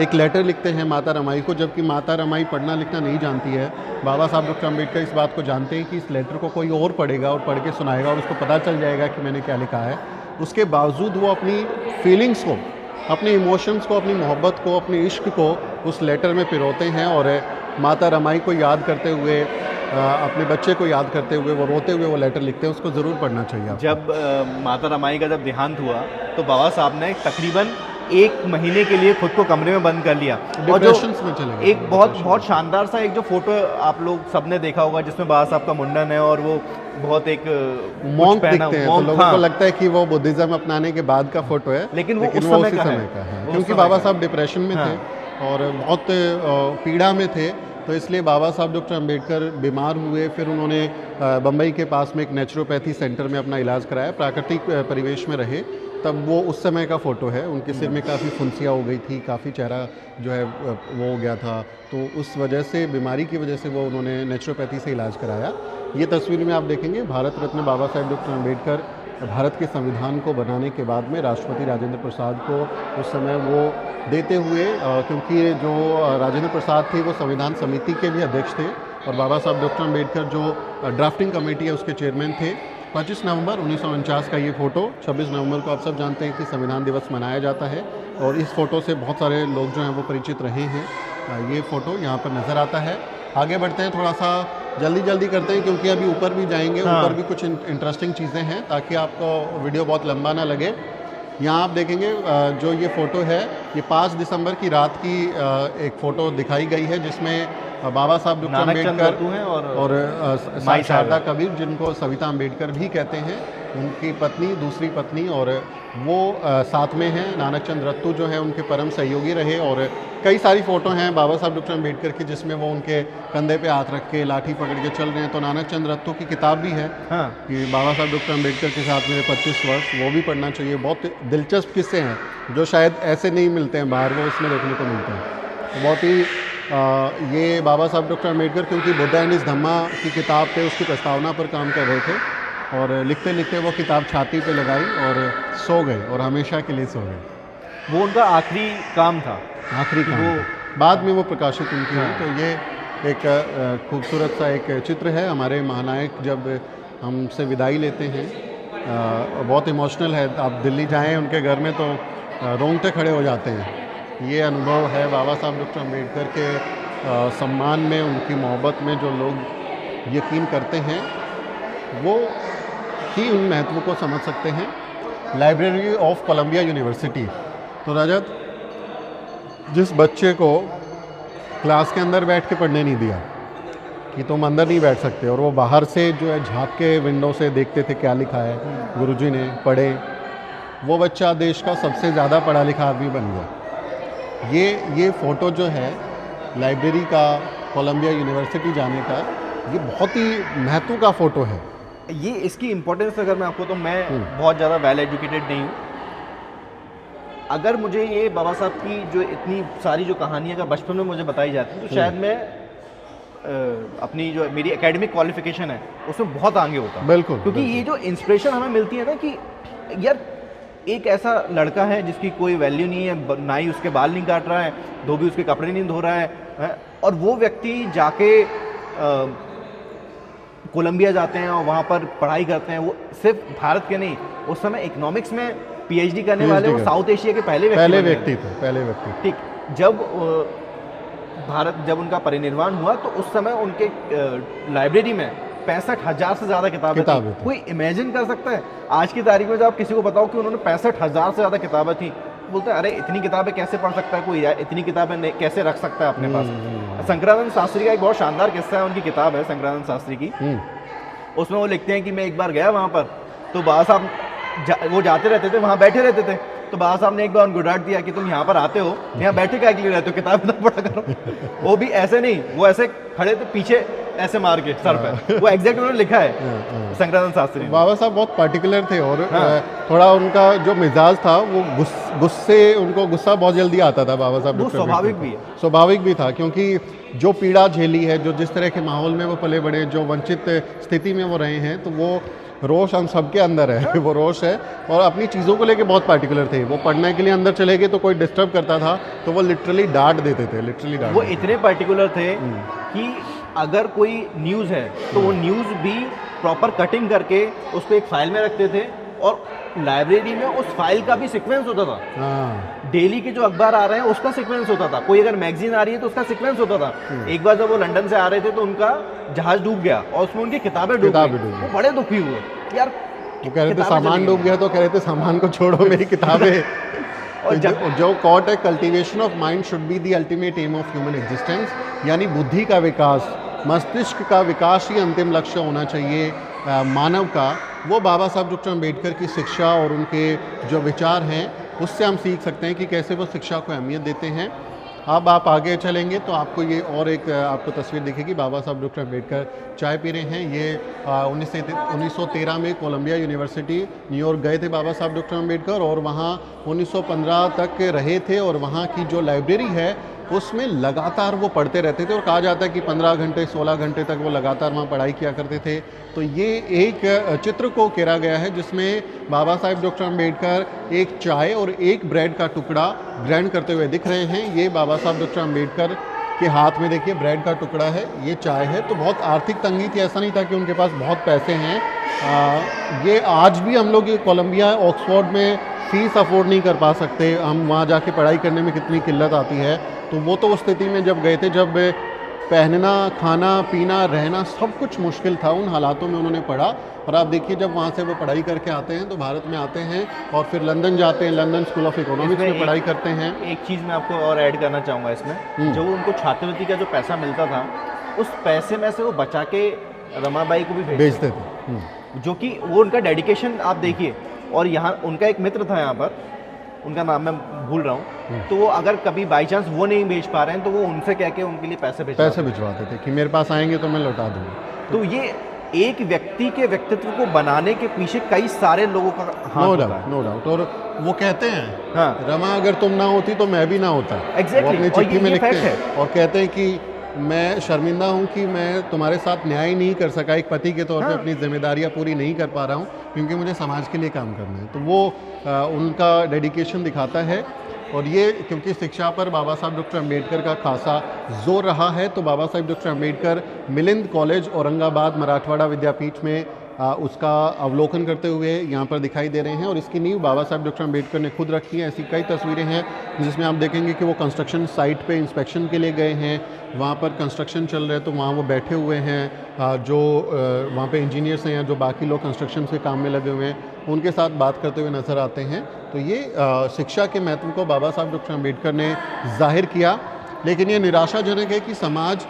एक लेटर लिखते हैं माता रमाई को, जबकि माता रमाई पढ़ना लिखना नहीं जानती है, बाबा साहब डॉक्टर अम्बेडकर इस बात को जानते हैं कि इस लेटर को कोई और पढ़ेगा और पढ़ के सुनाएगा और उसको पता चल जाएगा कि मैंने क्या लिखा है। उसके बावजूद वो अपनी फीलिंग्स को, अपने इमोशंस को, अपनी मोहब्बत को, अपने इश्क को उस लेटर में पिरोते हैं और माता रमाई को याद करते हुए, अपने बच्चे को याद करते हुए, वो रोते हुए वो लेटर लिखते हैं। उसको ज़रूर पढ़ना चाहिए आपको। जब माता रमाई का जब देहांत हुआ तो बाबा साहब ने तकरीबन 1 महीने के लिए खुद को कमरे में बंद कर लिया, और जो डिप्रेशंस में चले गए। एक बहुत शानदार सा एक जो फोटो आप लोग सबने देखा होगा जिसमें बाबा साहब का मुंडन है और वो बहुत एक मॉन्क दिखते हैं, तो लोगों हाँ। को लगता है कि वो बुद्धिज्म अपनाने के बाद का फोटो है, लेकिन वो उस उसी समय का समय है। का है, वो उस क्योंकि समय बाबा का साहब डिप्रेशन में हाँ। थे और बहुत पीड़ा में थे। तो इसलिए बाबा साहब डॉक्टर अम्बेडकर बीमार हुए, फिर उन्होंने बम्बई के पास में एक नेचुरोपैथी सेंटर में अपना इलाज कराया, प्राकृतिक परिवेश में रहे। तब वो उस समय का फ़ोटो है, उनके सिर में काफ़ी फुंसियाँ हो गई थी, काफ़ी चेहरा जो है वो हो गया था, तो उस वजह से, बीमारी की वजह से वो उन्होंने नेचुरोपैथी से इलाज कराया। ये तस्वीर में आप देखेंगे भारत रत्न बाबा साहेब डॉक्टर अम्बेडकर भारत के संविधान को बनाने के बाद में राष्ट्रपति राजेंद्र प्रसाद को उस समय वो देते हुए, क्योंकि जो राजेंद्र प्रसाद थे वो संविधान समिति के भी अध्यक्ष थे और बाबा साहब डॉक्टर अम्बेडकर जो ड्राफ्टिंग कमेटी है उसके चेयरमैन थे। 25 नवंबर 1949 का ये फ़ोटो, 26 नवंबर को आप सब जानते हैं कि संविधान दिवस मनाया जाता है और इस फ़ोटो से बहुत सारे लोग जो हैं वो परिचित रहे हैं। ये फ़ोटो यहाँ पर नज़र आता है। आगे बढ़ते हैं, थोड़ा सा जल्दी करते हैं क्योंकि अभी ऊपर भी जाएंगे। हाँ। ऊपर भी कुछ इंटरेस्टिंग चीज़ें हैं ताकि आपको वीडियो बहुत लंबा ना लगे। यहाँ आप देखेंगे जो ये फ़ोटो है, ये 5 दिसंबर की रात की एक फ़ोटो दिखाई गई है जिसमें बाबा साहब डॉक्टर नानक चंद अम्बेडकर रत्तू हैं और माई शारदा साहब। कबीर, जिनको सविता अम्बेडकर भी कहते हैं, उनकी पत्नी, दूसरी पत्नी, और वो साथ में हैं। नानक चंद रत्तू जो हैं उनके परम सहयोगी रहे और कई सारी फ़ोटो हैं बाबा साहब डॉक्टर अम्बेडकर की जिसमें वो उनके कंधे पे हाथ रख के लाठी पकड़ के चल रहे हैं। तो नानक चंद रत्तू की किताब भी है हाँ। कि बाबा साहब डॉक्टर अम्बेडकर के साथ मेरे 25 वर्ष, वो भी पढ़ना चाहिए। बहुत दिलचस्प किस्से हैं जो शायद ऐसे नहीं मिलते हैं बाहर, वो इसमें देखने को मिलते हैं। तो बहुत ही ये बाबा साहब डॉक्टर अम्बेडकर क्योंकि बुद्धा एंड हिज धम्मा की किताब पे उसकी प्रस्तावना पर काम कर रहे थे और लिखते लिखते वो किताब छाती पे लगाई और सो गए और हमेशा के लिए सो गए। वो उनका आखिरी काम था। आखिरी काम वो- था। बाद में वो प्रकाशित उनकी हुई। तो ये एक खूबसूरत सा एक चित्र है। हमारे महानायक जब हमसे विदाई लेते हैं, बहुत इमोशनल है। आप दिल्ली जाएं उनके घर में तो रोंगटे खड़े हो जाते हैं। ये अनुभव है बाबा साहब डॉक्टर अम्बेडकर के सम्मान में, उनकी मोहब्बत में जो लोग यकीन करते हैं वो ही उन महत्व को समझ सकते हैं। Library of Columbia University. तो रजत, जिस बच्चे को क्लास के अंदर बैठ के पढ़ने नहीं दिया कि तुम अंदर नहीं बैठ सकते और वो बाहर से जो है झाँक के विंडो से देखते थे क्या लिखा है, गुरुजी ने पढ़े, वो बच्चा देश का सबसे ज़्यादा पढ़ा लिखा आदमी बन गया। ये फ़ोटो जो है लाइब्रेरी का, कोलंबिया यूनिवर्सिटी जाने का, ये बहुत ही महत्व का फ़ोटो है। ये इसकी इम्पोर्टेंस अगर मैं आपको, तो मैं बहुत ज़्यादा वेल एजुकेटेड नहीं हूँ। अगर मुझे ये बाबा साहब की जो इतनी सारी जो कहानियाँ अगर बचपन में मुझे बताई जाती तो शायद मैं अपनी जो मेरी एकेडमिक क्वालिफिकेशन है उसमें बहुत आगे होता। बिल्कुल, क्योंकि ये जो इंस्पिरेशन हमें मिलती है ना कि यार एक ऐसा लड़का है जिसकी कोई वैल्यू नहीं है, ना ही उसके बाल नहीं काट रहा है, धोबी उसके कपड़े नहीं धो रहा है, और वो व्यक्ति जाके कोलंबिया जाते हैं और वहाँ पर पढ़ाई करते हैं। वो सिर्फ भारत के नहीं, उस समय इकोनॉमिक्स में पीएचडी करने वाले वो साउथ एशिया के पहले व्यक्ति थे। पहले व्यक्ति। ठीक, जब भारत जब उनका परिनिर्वाण हुआ तो उस समय उनके लाइब्रेरी में 65,000 से ज़्यादा किताबें थी। कोई इमेजिन कर सकता है आज की तारीख में जब आप किसी को बताओ कि उन्होंने 65,000 से ज़्यादा किताबें थी, बोलते हैं अरे इतनी किताबें कैसे पढ़ सकता है कोई, इतनी किताबें कैसे रख सकता है अपने पास। शंकरानंद शास्त्री का एक बहुत शानदार किस्सा है, उनकी किताब है शंकरानंद शास्त्री की। उसमें वो लिखते हैं कि मैं एक बार गया वहाँ पर, तो बाबा साहब वो जाते रहते थे, वहाँ बैठे रहते थे, तो बाबा साहब ने एक बार उनको डांट दिया कि तुम यहाँ पर आते हो, यहाँ बैठे क्या के लिए रहते हो, किताब ना पढ़ा करो। वो भी ऐसे नहीं, वो ऐसे खड़े थे पीछे ऐसे मार के सर पे, वो एग्जैक्ट उन्होंने लिखा है शंकरानंद शास्त्री ने। बाबा साहब बहुत पार्टिकुलर थे और थोड़ा उनका जो मिजाज था वो उनको गुस्सा बहुत जल्दी आता था बाबा साहब। वो स्वाभाविक भी है, स्वाभाविक भी था, क्योंकि जो पीड़ा झेली है, जो जिस तरह के माहौल में वो पले बड़े, जो वंचित स्थिति में वो रहे हैं, तो वो रोष हम सबके अंदर है। वो रोष है, और अपनी चीज़ों को लेके बहुत पार्टिकुलर थे। वो पढ़ने के लिए अंदर चले गए तो कोई डिस्टर्ब करता था तो वो लिटरली डांट देते थे, लिटरली डांट। वो इतने पार्टिकुलर थे कि अगर कोई न्यूज़ है तो वो न्यूज़ भी प्रॉपर कटिंग करके उसको एक फाइल में रखते थे, और लाइब्रेरी में उस फाइल का भी सीक्वेंस होता था। डेली के जो अखबार आ रहे हैं उसका सीक्वेंस होता था, कोई अगर मैगजीन आ रही है तो उसका सीक्वेंस होता था। एक बार जब वो लंदन से आ रहे थे तो उनका जहाज डूब गया और उसमें उनकी किताबें डूब गई। वो बड़े दुखी हुए यार, वो कह रहे थे सामान डूब गया, तो कह रहे थे सामान को छोड़ो, मेरी किताबें। और जो कोट है, cultivation of mind should be the ultimate aim of human existence, यानी बुद्धि का विकास, मस्तिष्क का विकास ही अंतिम लक्ष्य होना चाहिए मानव का। वो बाबा साहब डॉक्टर अम्बेडकर की शिक्षा और उनके जो विचार हैं उससे हम सीख सकते हैं कि कैसे वो शिक्षा को अहमियत देते हैं। अब आप आगे चलेंगे तो आपको ये और एक आपको तस्वीर दिखेगी। बाबा साहब डॉक्टर अम्बेडकर चाय पी रहे हैं। ये 1913 में कोलंबिया यूनिवर्सिटी न्यूयॉर्क गए थे बाबा साहब डॉक्टर अम्बेडकर, और वहाँ 1915 तक रहे थे, और वहाँ की जो लाइब्रेरी है उसमें लगातार वो पढ़ते रहते थे, और कहा जाता है कि 15 घंटे 16 घंटे तक वो लगातार वहाँ पढ़ाई किया करते थे। तो ये एक चित्र को केरा गया है जिसमें बाबा साहब डॉक्टर अम्बेडकर एक चाय और एक ब्रेड का टुकड़ा ग्रहण करते हुए दिख रहे हैं। ये बाबा साहब डॉक्टर अम्बेडकर के हाथ में देखिए ब्रेड का टुकड़ा है, ये चाय है। तो बहुत आर्थिक तंगी थी, ऐसा नहीं था कि उनके पास बहुत पैसे हैं। ये आज भी हम लोग ये कोलंबिया ऑक्सफोर्ड में फ़ीस अफोर्ड नहीं कर पा सकते, हम वहाँ जाके पढ़ाई करने में कितनी किल्लत आती है। तो वो तो उस स्थिति में जब गए थे जब पहनना, खाना, पीना, रहना सब कुछ मुश्किल था, उन हालातों में उन्होंने पढ़ा। और आप देखिए जब वहाँ से वो पढ़ाई करके आते हैं तो भारत में आते हैं और फिर लंदन जाते हैं, लंदन स्कूल ऑफ इकोनॉमिक्स में पढ़ाई करते हैं। एक चीज़ मैं आपको और ऐड करना चाहूँगा इसमें, जो उनको छात्रवृत्ति का जो पैसा मिलता था उस पैसे में से वो बचा के रमाबाई को भी भेजते थे, जो कि वो उनका डेडिकेशन आप देखिए। और यहाँ उनका एक मित्र था यहाँ पर, उनका नाम मैं भूल रहा हूँ, तो वो अगर कभी बाई चांस वो नहीं भेज पा रहे हैं तो वो उनसे कह के उनके लिए पैसे भिजवाते थे कि मेरे पास आएंगे तो मैं लौटा दूँगा। तो ये एक व्यक्ति के व्यक्तित्व को बनाने के पीछे कई सारे लोगों का हाथ होता है। No doubt. और वो कहते हैं, हाँ, रमा अगर तुम ना होती तो मैं भी ना होता। एग्जैक्टली, अपनी चिट्ठी में लिखते हैं और कहते हैं कि मैं शर्मिंदा हूँ कि मैं तुम्हारे साथ न्याय नहीं कर सका, एक पति के तौर पे अपनी जिम्मेदारियाँ पूरी नहीं कर पा रहा हूँ क्योंकि मुझे समाज के लिए काम करना है। तो वो उनका डेडिकेशन दिखाता है। और ये क्योंकि शिक्षा पर बाबा साहब डॉक्टर अम्बेडकर का खासा जोर रहा है, तो बाबा साहब डॉक्टर अम्बेडकर मिलिंद कॉलेज औरंगाबाद मराठवाड़ा विद्यापीठ में उसका अवलोकन करते हुए यहाँ पर दिखाई दे रहे हैं। और इसकी नींव बाबा साहब डॉक्टर अम्बेडकर ने खुद रखी है। ऐसी कई तस्वीरें हैं जिसमें आप देखेंगे कि वो कंस्ट्रक्शन साइट पे इंस्पेक्शन के लिए गए हैं, वहाँ पर कंस्ट्रक्शन चल रहे हैं तो वहाँ वो बैठे हुए हैं, जो वहाँ पे इंजीनियर्स हैं या जो बाकी लोग कंस्ट्रक्शन के काम में लगे हुए हैं उनके साथ बात करते हुए नज़र आते हैं। तो ये शिक्षा के महत्व को बाबा साहब डॉक्टर अम्बेडकर ने जाहिर किया। लेकिन ये निराशाजनक है कि समाज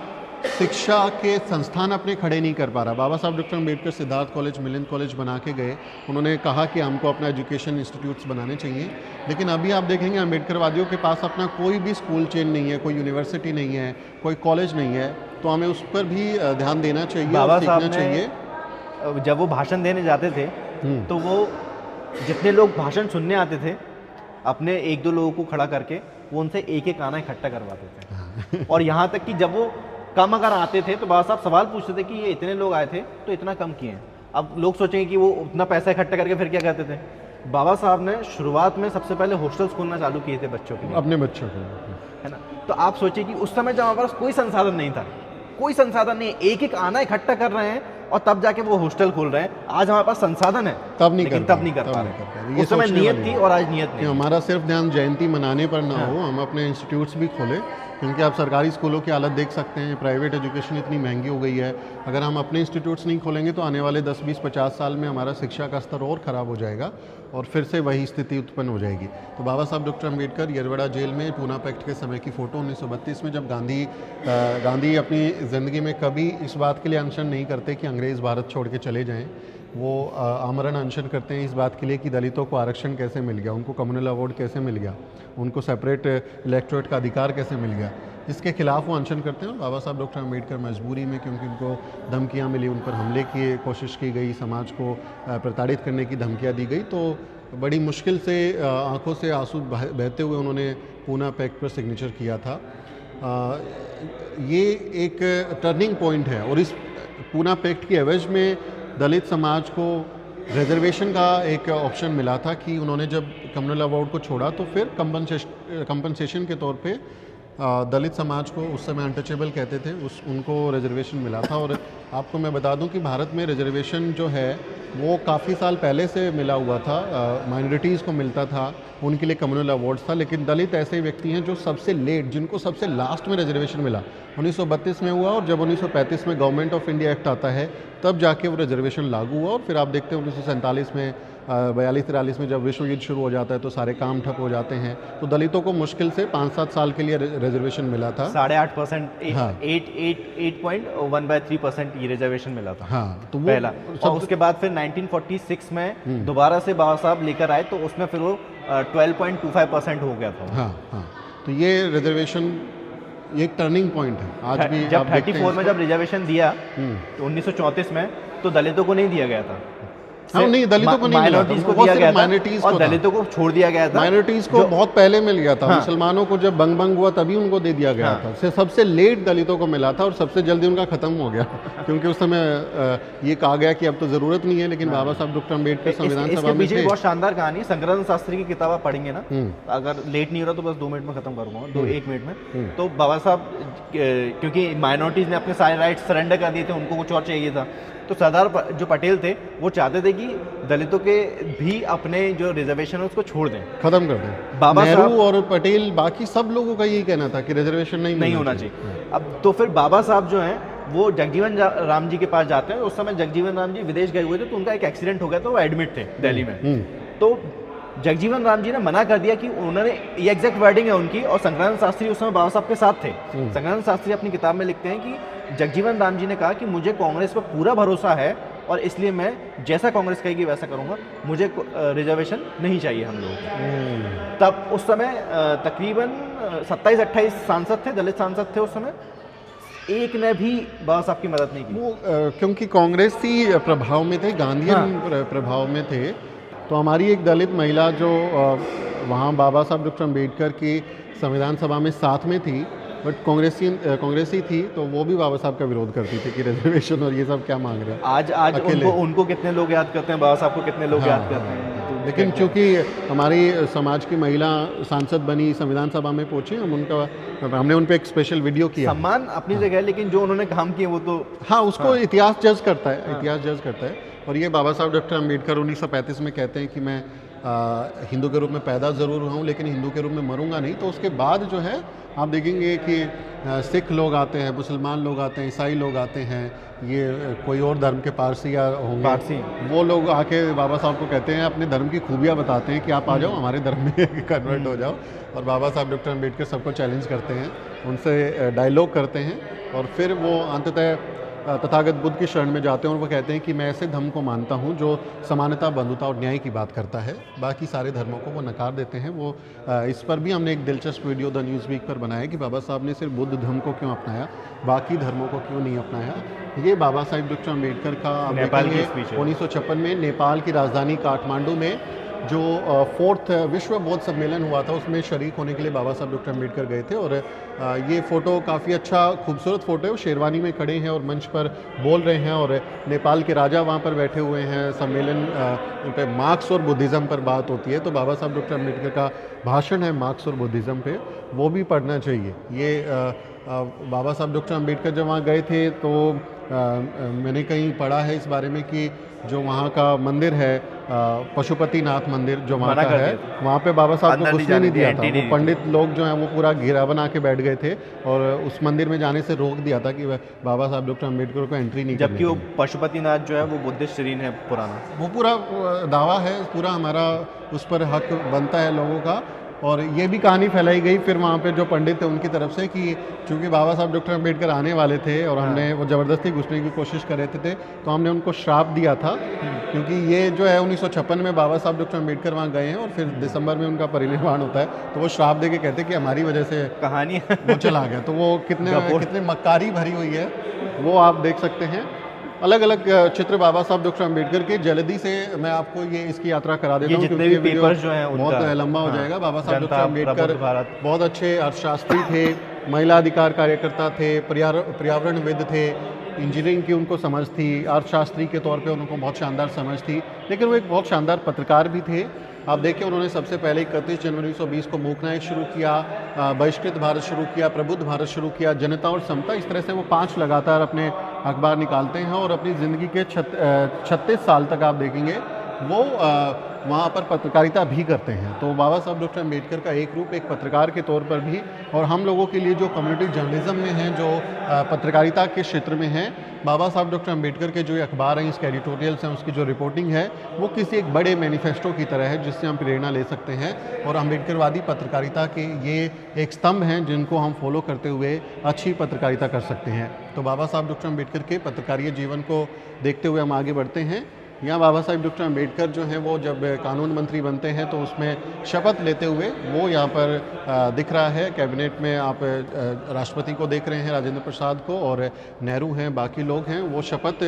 शिक्षा के संस्थान अपने खड़े नहीं कर पा रहा। बाबा साहब doctor Ambedkar Siddharth college, Milind college बना के गए, उन्होंने कहा कि हमको अपना एजुकेशन इंस्टीट्यूट्स बनाने चाहिए। लेकिन अभी आप देखेंगे अम्बेडकरवादियों के पास अपना कोई भी स्कूल चेन नहीं है, कोई यूनिवर्सिटी नहीं है, कोई कॉलेज नहीं है। तो हमें उस पर भी ध्यान देना चाहिए और सीखना चाहिए। जब वो भाषण देने जाते थे तो वो जितने लोग भाषण सुनने आते थे अपने एक दो लोगों को खड़ा करके वो उनसे एक एक आना इकट्ठा करवाते थे। और यहाँ तक कि जब वो कम अगर आते थे तो बाबा साहब सवाल पूछते थे कि ये इतने लोग आए थे तो इतना कम किए हैं। अब लोग सोचेंगे कि वो उतना पैसा इकट्ठा करके फिर क्या करते थे, बाबा साहब ने शुरुआत में सबसे पहले हॉस्टल्स खोलना चालू किए थे बच्चों के लिए, अपने बच्चों को। है ना। तो आप सोचिए कि उस समय जब हमारे पास कोई संसाधन नहीं था, कोई संसाधन नहीं, एक एक आना इकट्ठा कर रहे हैं और तब जाके वो हॉस्टल खोल रहे हैं। आज हमारे पास संसाधन है तब नहीं लेकिन कर तब नहीं कर पाए, पा तब नहीं कर रहे। पाए। ये उस समय सोचने नियत वाली थी बात और आज नियत कि नहीं। हमारा सिर्फ ध्यान जयंती मनाने पर ना हो, हम अपने इंस्टीट्यूट्स भी खोलें, क्योंकि आप सरकारी स्कूलों की हालत देख सकते हैं, प्राइवेट एजुकेशन इतनी महंगी हो गई है। अगर हम अपने इंस्टीट्यूट्स नहीं खोलेंगे तो आने वाले 10, 20, 50 साल में हमारा शिक्षा का स्तर और ख़राब हो जाएगा और फिर से वही स्थिति उत्पन्न हो जाएगी। तो बाबा साहब डॉक्टर अम्बेडकर येरवड़ा जेल में पूना पैक्ट के समय की फ़ोटो 1932 में, जब गांधी अपनी ज़िंदगी में कभी इस बात के लिए अनशन नहीं करते कि अंग्रेज़ भारत छोड़ के चले जाएं, वो आमरण अनशन करते हैं इस बात के लिए कि दलितों को आरक्षण कैसे मिल गया, उनको कम्युनल अवार्ड कैसे मिल गया, उनको सेपरेट इलेक्टोरेट का अधिकार कैसे मिल गया, इसके खिलाफ वो अनशन करते हैं। और बाबा साहब डॉक्टर अम्बेडकर मजबूरी में, क्योंकि उनको धमकियाँ मिली, उन पर हमले की कोशिश की गई, समाज को प्रताड़ित करने की धमकियाँ दी गई, तो बड़ी मुश्किल से आंखों से आंसू बहते हुए उन्होंने पूना पैक्ट पर सिग्नेचर किया था। ये एक टर्निंग पॉइंट है और इस पूना पैक्ट की एवज में दलित समाज को रिजर्वेशन का एक ऑप्शन मिला था कि उन्होंने जब कम्युनल अवार्ड को छोड़ा तो फिर कंपनसेशन के तौर पे दलित समाज को, उस समय अनटचेबल कहते थे, उनको रिजर्वेशन मिला था। और आपको मैं बता दूं कि भारत में रिजर्वेशन जो है वो काफ़ी साल पहले से मिला हुआ था, माइनॉरिटीज़ को मिलता था, उनके लिए कम्युनल अवार्ड्स था, लेकिन दलित ऐसे व्यक्ति हैं जो सबसे लेट, जिनको सबसे लास्ट में रिजर्वेशन मिला 1932 में हुआ। और जब 1935 में गवर्नमेंट ऑफ इंडिया एक्ट आता है तब जाके वो रिजर्वेशन लागू हुआ। और फिर आप देखते हैं 1947 में 42-43 में जब विश्व युद्ध शुरू हो जाता है तो सारे काम ठप हो जाते हैं, तो दलितों को मुश्किल से 5-7 साल के लिए रिजर्वेशन मिला था। 8.5%, हाँ। 8.13% ये रिजर्वेशन मिला था। हाँ, तो वो पहला। और उसके बाद फिर 1946 में दोबारा से बाबा साहब लेकर आए तो उसमें फिर वो 12.25% हो गया था। हाँ हाँ, तो ये रिजर्वेशन ये एक टर्निंग पॉइंट है आज भी। जब आप देखते हैं 34 में जब रिजर्वेशन दिया तो 1934 में तो दलितों को नहीं दिया गया था। हाँ, नहीं, दलितों को नहीं मिला था, माइनॉरिटीज को वो दिया सिर्फ गया था माइनॉरिटीज और को था। दलितों को छोड़ दिया गया था। माइनॉरिटीज को बहुत पहले मिल गया था। हाँ। मुसलमानों को जब बंग हुआ तभी उनको दे दिया गया हाँ। था। सबसे लेट दलितों को मिला था और सबसे जल्दी उनका खत्म हो गया क्योंकि उस समय ये कहा गया कि अब तो जरूरत नहीं है, लेकिन बाबा साहब डॉक्टर अम्बेडकर संविधान सभा इसके में पीछे थे। बहुत शानदार कहानी है। संग्राम शास्त्री की किताब आप पढ़ेंगे ना, अगर लेट नहीं हो रहा तो बस 2 मिनट में खत्म करूंगा, 1 मिनट में। तो बाबा साहब, क्योंकि माइनॉरिटीज ने अपने सारे राइट्स सरेंडर कर दिए थे, उनको कुछ और चाहिए था, तो सरदार जो पटेल थे वो चाहते थे कि दलितों के भी अपने जो रिजर्वेशन है उसको छोड़ दें, खत्म कर दें। बाबा नेहरू साहब और पटेल, बाकी सब लोगों का यही कहना था कि रिजर्वेशन नहीं होना चाहिए। अब तो फिर बाबा साहब जो हैं वो जगजीवन राम जी के पास जाते हैं। उस समय जगजीवन राम जी विदेश गए हुए थे तो उनका एक एक्सीडेंट हो गया था, वो एडमिट थे दिल्ली में। तो जगजीवन राम जी ने मना कर दिया कि उन्होंने, ये एग्जैक्ट वर्डिंग है उनकी, और संग्राम शास्त्री उस समय बाबा साहब के साथ थे। संग्राम शास्त्री अपनी किताब में लिखते हैं कि जगजीवन राम जी ने कहा कि मुझे कांग्रेस पर पूरा भरोसा है और इसलिए मैं जैसा कांग्रेस कहेगी वैसा करूंगा, मुझे रिजर्वेशन नहीं चाहिए हम लोगों को। तब उस समय तकरीबन 27-28 सांसद थे, दलित सांसद थे उस समय, एक ने भी बाबा साहब की मदद नहीं की। वो क्योंकि कांग्रेसी प्रभाव में थे, गांधीयन प्रभाव में थे, तो हमारी एक दलित महिला जो वहाँ बाबा साहब डॉक्टर अम्बेडकर की संविधान सभा में साथ में थी, बट कांग्रेसी थी, तो वो भी बाबा साहब का विरोध करती थी कि रिजर्वेशन और ये सब क्या मांग रहे हैं। आज उनको कितने लोग याद करते हैं, बाबा साहब को कितने लोग याद करते हैं। तो लेकिन चूंकि हमारी समाज की महिला सांसद बनी, संविधान सभा में पहुंची, हमने उन पे एक स्पेशल वीडियो किया। सम्मान अपनी जगह है, लेकिन जो उन्होंने काम किए वो तो हाँ, उसको इतिहास जज करता है, इतिहास जज करता है। और ये बाबा साहब डॉक्टर अम्बेडकर 1935 में कहते हैं कि मैं हिंदू के रूप में पैदा ज़रूर हुआ हूँ लेकिन हिंदू के रूप में मरूंगा नहीं। तो उसके बाद जो है आप देखेंगे कि सिख लोग आते हैं, मुसलमान लोग आते हैं, ईसाई लोग आते हैं, ये कोई और धर्म के पारसी होंगे, पारसी, वो लोग आके बाबा साहब को कहते हैं, अपने धर्म की खूबियाँ बताते हैं कि आप आ जाओ हमारे धर्म में कन्वर्ट हो जाओ। और बाबा साहब डॉक्टर अम्बेडकर सबको चैलेंज करते हैं, उनसे डायलॉग करते हैं और फिर वो अंततः तथागत बुद्ध की शरण में जाते हैं और वो कहते हैं कि मैं ऐसे धर्म को मानता हूँ जो समानता, बंधुता और न्याय की बात करता है। बाकी सारे धर्मों को वो नकार देते हैं। वो इस पर भी हमने एक दिलचस्प वीडियो द न्यूज़ वीक पर बनाया कि बाबा साहब ने सिर्फ बुद्ध धर्म को क्यों अपनाया, बाकी धर्मों को क्यों नहीं अपनाया। ये बाबा साहब डॉक्टर अम्बेडकर का 1956 में नेपाल की राजधानी काठमांडू में जो 4th विश्व बौद्ध सम्मेलन हुआ था उसमें शरीक होने के लिए बाबा साहब डॉक्टर अम्बेडकर गए थे। और ये फ़ोटो काफ़ी अच्छा खूबसूरत फ़ोटो है। वो शेरवानी में खड़े हैं और मंच पर बोल रहे हैं और नेपाल के राजा वहाँ पर बैठे हुए हैं। सम्मेलन पे मार्क्स और बुद्धिज़्म पर बात होती है, तो बाबा साहब डॉक्टर अम्बेडकर का भाषण है मार्क्स और बुद्धिज़्म पे, वो भी पढ़ना चाहिए। ये बाबा साहब डॉक्टर अम्बेडकर जब वहाँ गए थे तो मैंने कहीं पढ़ा है इस बारे में कि जो वहाँ का मंदिर है पशुपतिनाथ मंदिर जो वहाँ का है, वहाँ पे बाबा साहब को घुसने नहीं दिया था। वो पंडित लोग जो हैं वो पूरा घेरा बना के बैठ गए थे और उस मंदिर में जाने से रोक दिया था कि बाबा साहब डॉक्टर अम्बेडकर को एंट्री नहीं, जबकि वो पशुपतिनाथ जो है वो बुद्धिस्ट शरीर है पुराना। वो पूरा दावा है, पूरा हमारा उस पर हक बनता है लोगों का। और ये भी कहानी फैलाई गई फिर वहाँ पे जो पंडित थे उनकी तरफ से कि चूँकि बाबा साहब डॉक्टर अम्बेडकर आने वाले थे और हमने वो ज़बरदस्ती घुसने की कोशिश कर रहे थे तो हमने उनको श्राप दिया था, क्योंकि ये जो है 1956 में बाबा साहब डॉक्टर अम्बेडकर वहाँ गए हैं और फिर दिसंबर में उनका परिनिर्वाण होता है, तो वो श्राप दे के कहते कि हमारी वजह से कहानी वो चला गया। तो वो कितने मक्कारी भरी हुई है वो आप देख सकते हैं। अलग अलग चित्र बाबा साहब डॉक्टर अम्बेडकर के, जल्दी से मैं आपको ये इसकी यात्रा करा देता हूँ जितने भी पेपर्स जो हैं बहुत लंबा हो जाएगा। बाबा साहब डॉक्टर अम्बेडकर बहुत अच्छे अर्थशास्त्री थे, महिला अधिकार कार्यकर्ता थे, पर्यावरणविद थे, इंजीनियरिंग की उनको समझ थी, अर्थशास्त्री के तौर पे उनको बहुत शानदार समझ थी, लेकिन वो एक बहुत शानदार पत्रकार भी थे। आप देखिए उन्होंने सबसे पहले 31 जनवरी 1920 को मूक नायक शुरू किया, बहिष्कृत भारत शुरू किया, प्रबुद्ध भारत शुरू किया, जनता और समता, इस तरह से वो 5 लगातार अपने अखबार निकालते हैं और अपनी ज़िंदगी के 36 साल तक आप देखेंगे वो वहाँ पर पत्रकारिता भी करते हैं। तो बाबा साहब डॉक्टर अम्बेडकर का एक रूप एक पत्रकार के तौर पर भी, और हम लोगों के लिए जो कम्युनिटी जर्नलिज्म में हैं, जो पत्रकारिता के क्षेत्र में हैं, बाबा साहब डॉक्टर अम्बेडकर के जो ये अखबार हैं, इसके एडिटोरियल्स हैं, उसकी जो रिपोर्टिंग है वो किसी एक बड़े मैनिफेस्टो की तरह है जिससे हम प्रेरणा ले सकते हैं। और अम्बेडकरवादी पत्रकारिता के ये एक स्तंभ हैं जिनको हम फॉलो करते हुए अच्छी पत्रकारिता कर सकते हैं। तो बाबा साहब डॉक्टर अम्बेडकर के पत्रकारीय जीवन को देखते हुए हम आगे बढ़ते हैं। यहाँ बाबा साहब डॉक्टर अम्बेडकर जो हैं वो जब कानून मंत्री बनते हैं तो उसमें शपथ लेते हुए वो यहाँ पर दिख रहा है। कैबिनेट में आप राष्ट्रपति को देख रहे हैं, राजेंद्र प्रसाद को, और नेहरू हैं, बाकी लोग हैं, वो शपथ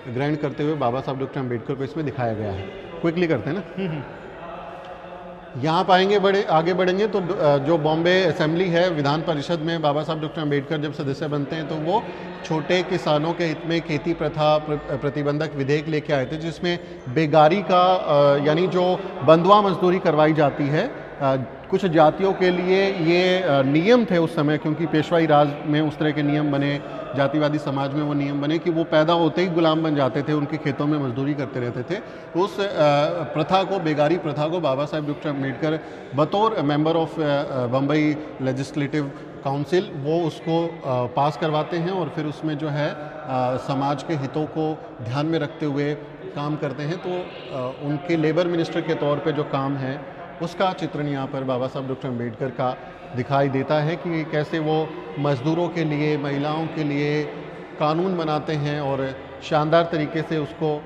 ग्रहण करते हुए बाबा साहब डॉक्टर अम्बेडकर को इसमें दिखाया गया है। क्विकली करते हैं ना। यहाँ पाएंगे आगे बढ़ेंगे तो जो बॉम्बे असेंबली है, विधान परिषद में बाबा साहब डॉक्टर अम्बेडकर जब सदस्य बनते हैं तो वो छोटे किसानों के हित में खेती प्रथा प्रतिबंधक विधेयक लेके आए थे, जिसमें बेगारी का यानी जो बंधुआ मजदूरी करवाई जाती है कुछ जातियों के लिए, ये नियम थे उस समय, क्योंकि पेशवाई राज में उस तरह के नियम बने, जातिवादी समाज में वो नियम बने कि वो पैदा होते ही गुलाम बन जाते थे, उनके खेतों में मजदूरी करते रहते थे। तो उस प्रथा को, बेगारी प्रथा को बाबा साहब डॉक्टर अम्बेडकर बतौर member of Bombay legislative council वो उसको पास करवाते हैं और फिर उसमें जो है समाज के हितों को ध्यान में रखते हुए काम करते हैं। तो उनके लेबर मिनिस्टर के तौर पे जो काम है उसका चित्रण यहाँ पर बाबा साहब डॉक्टर अम्बेडकर का दिखाई देता है कि कैसे वो मज़दूरों के लिए, महिलाओं के लिए कानून बनाते हैं और शानदार तरीके से उसको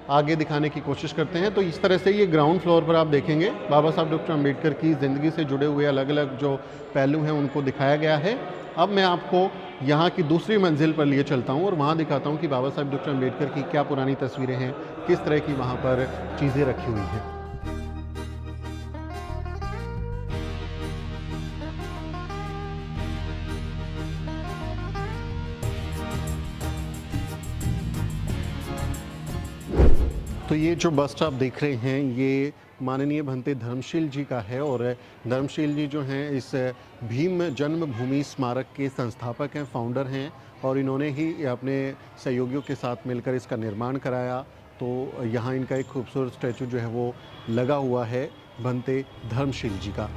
आगे दिखाने की कोशिश करते हैं। तो इस तरह से ये ग्राउंड फ्लोर पर आप देखेंगे बाबा साहब डॉक्टर अम्बेडकर की ज़िंदगी से जुड़े हुए अलग अलग जो पहलू हैं उनको दिखाया गया है। अब मैं आपको यहाँ की दूसरी मंजिल पर लिए चलता हूँ और वहाँ दिखाता हूँ कि बाबा साहब डॉक्टर अम्बेडकर की क्या पुरानी तस्वीरें हैं, किस तरह की वहाँ पर चीज़ें रखी हुई हैं। तो ये जो बस आप देख रहे हैं ये माननीय भंते धर्मशील जी का है और धर्मशील जी जो हैं इस भीम जन्मभूमि स्मारक के संस्थापक हैं, फाउंडर हैं, और इन्होंने ही अपने सहयोगियों के साथ मिलकर इसका निर्माण कराया। तो यहाँ इनका एक खूबसूरत स्टैचू जो है वो लगा हुआ है भंते धर्मशील जी का।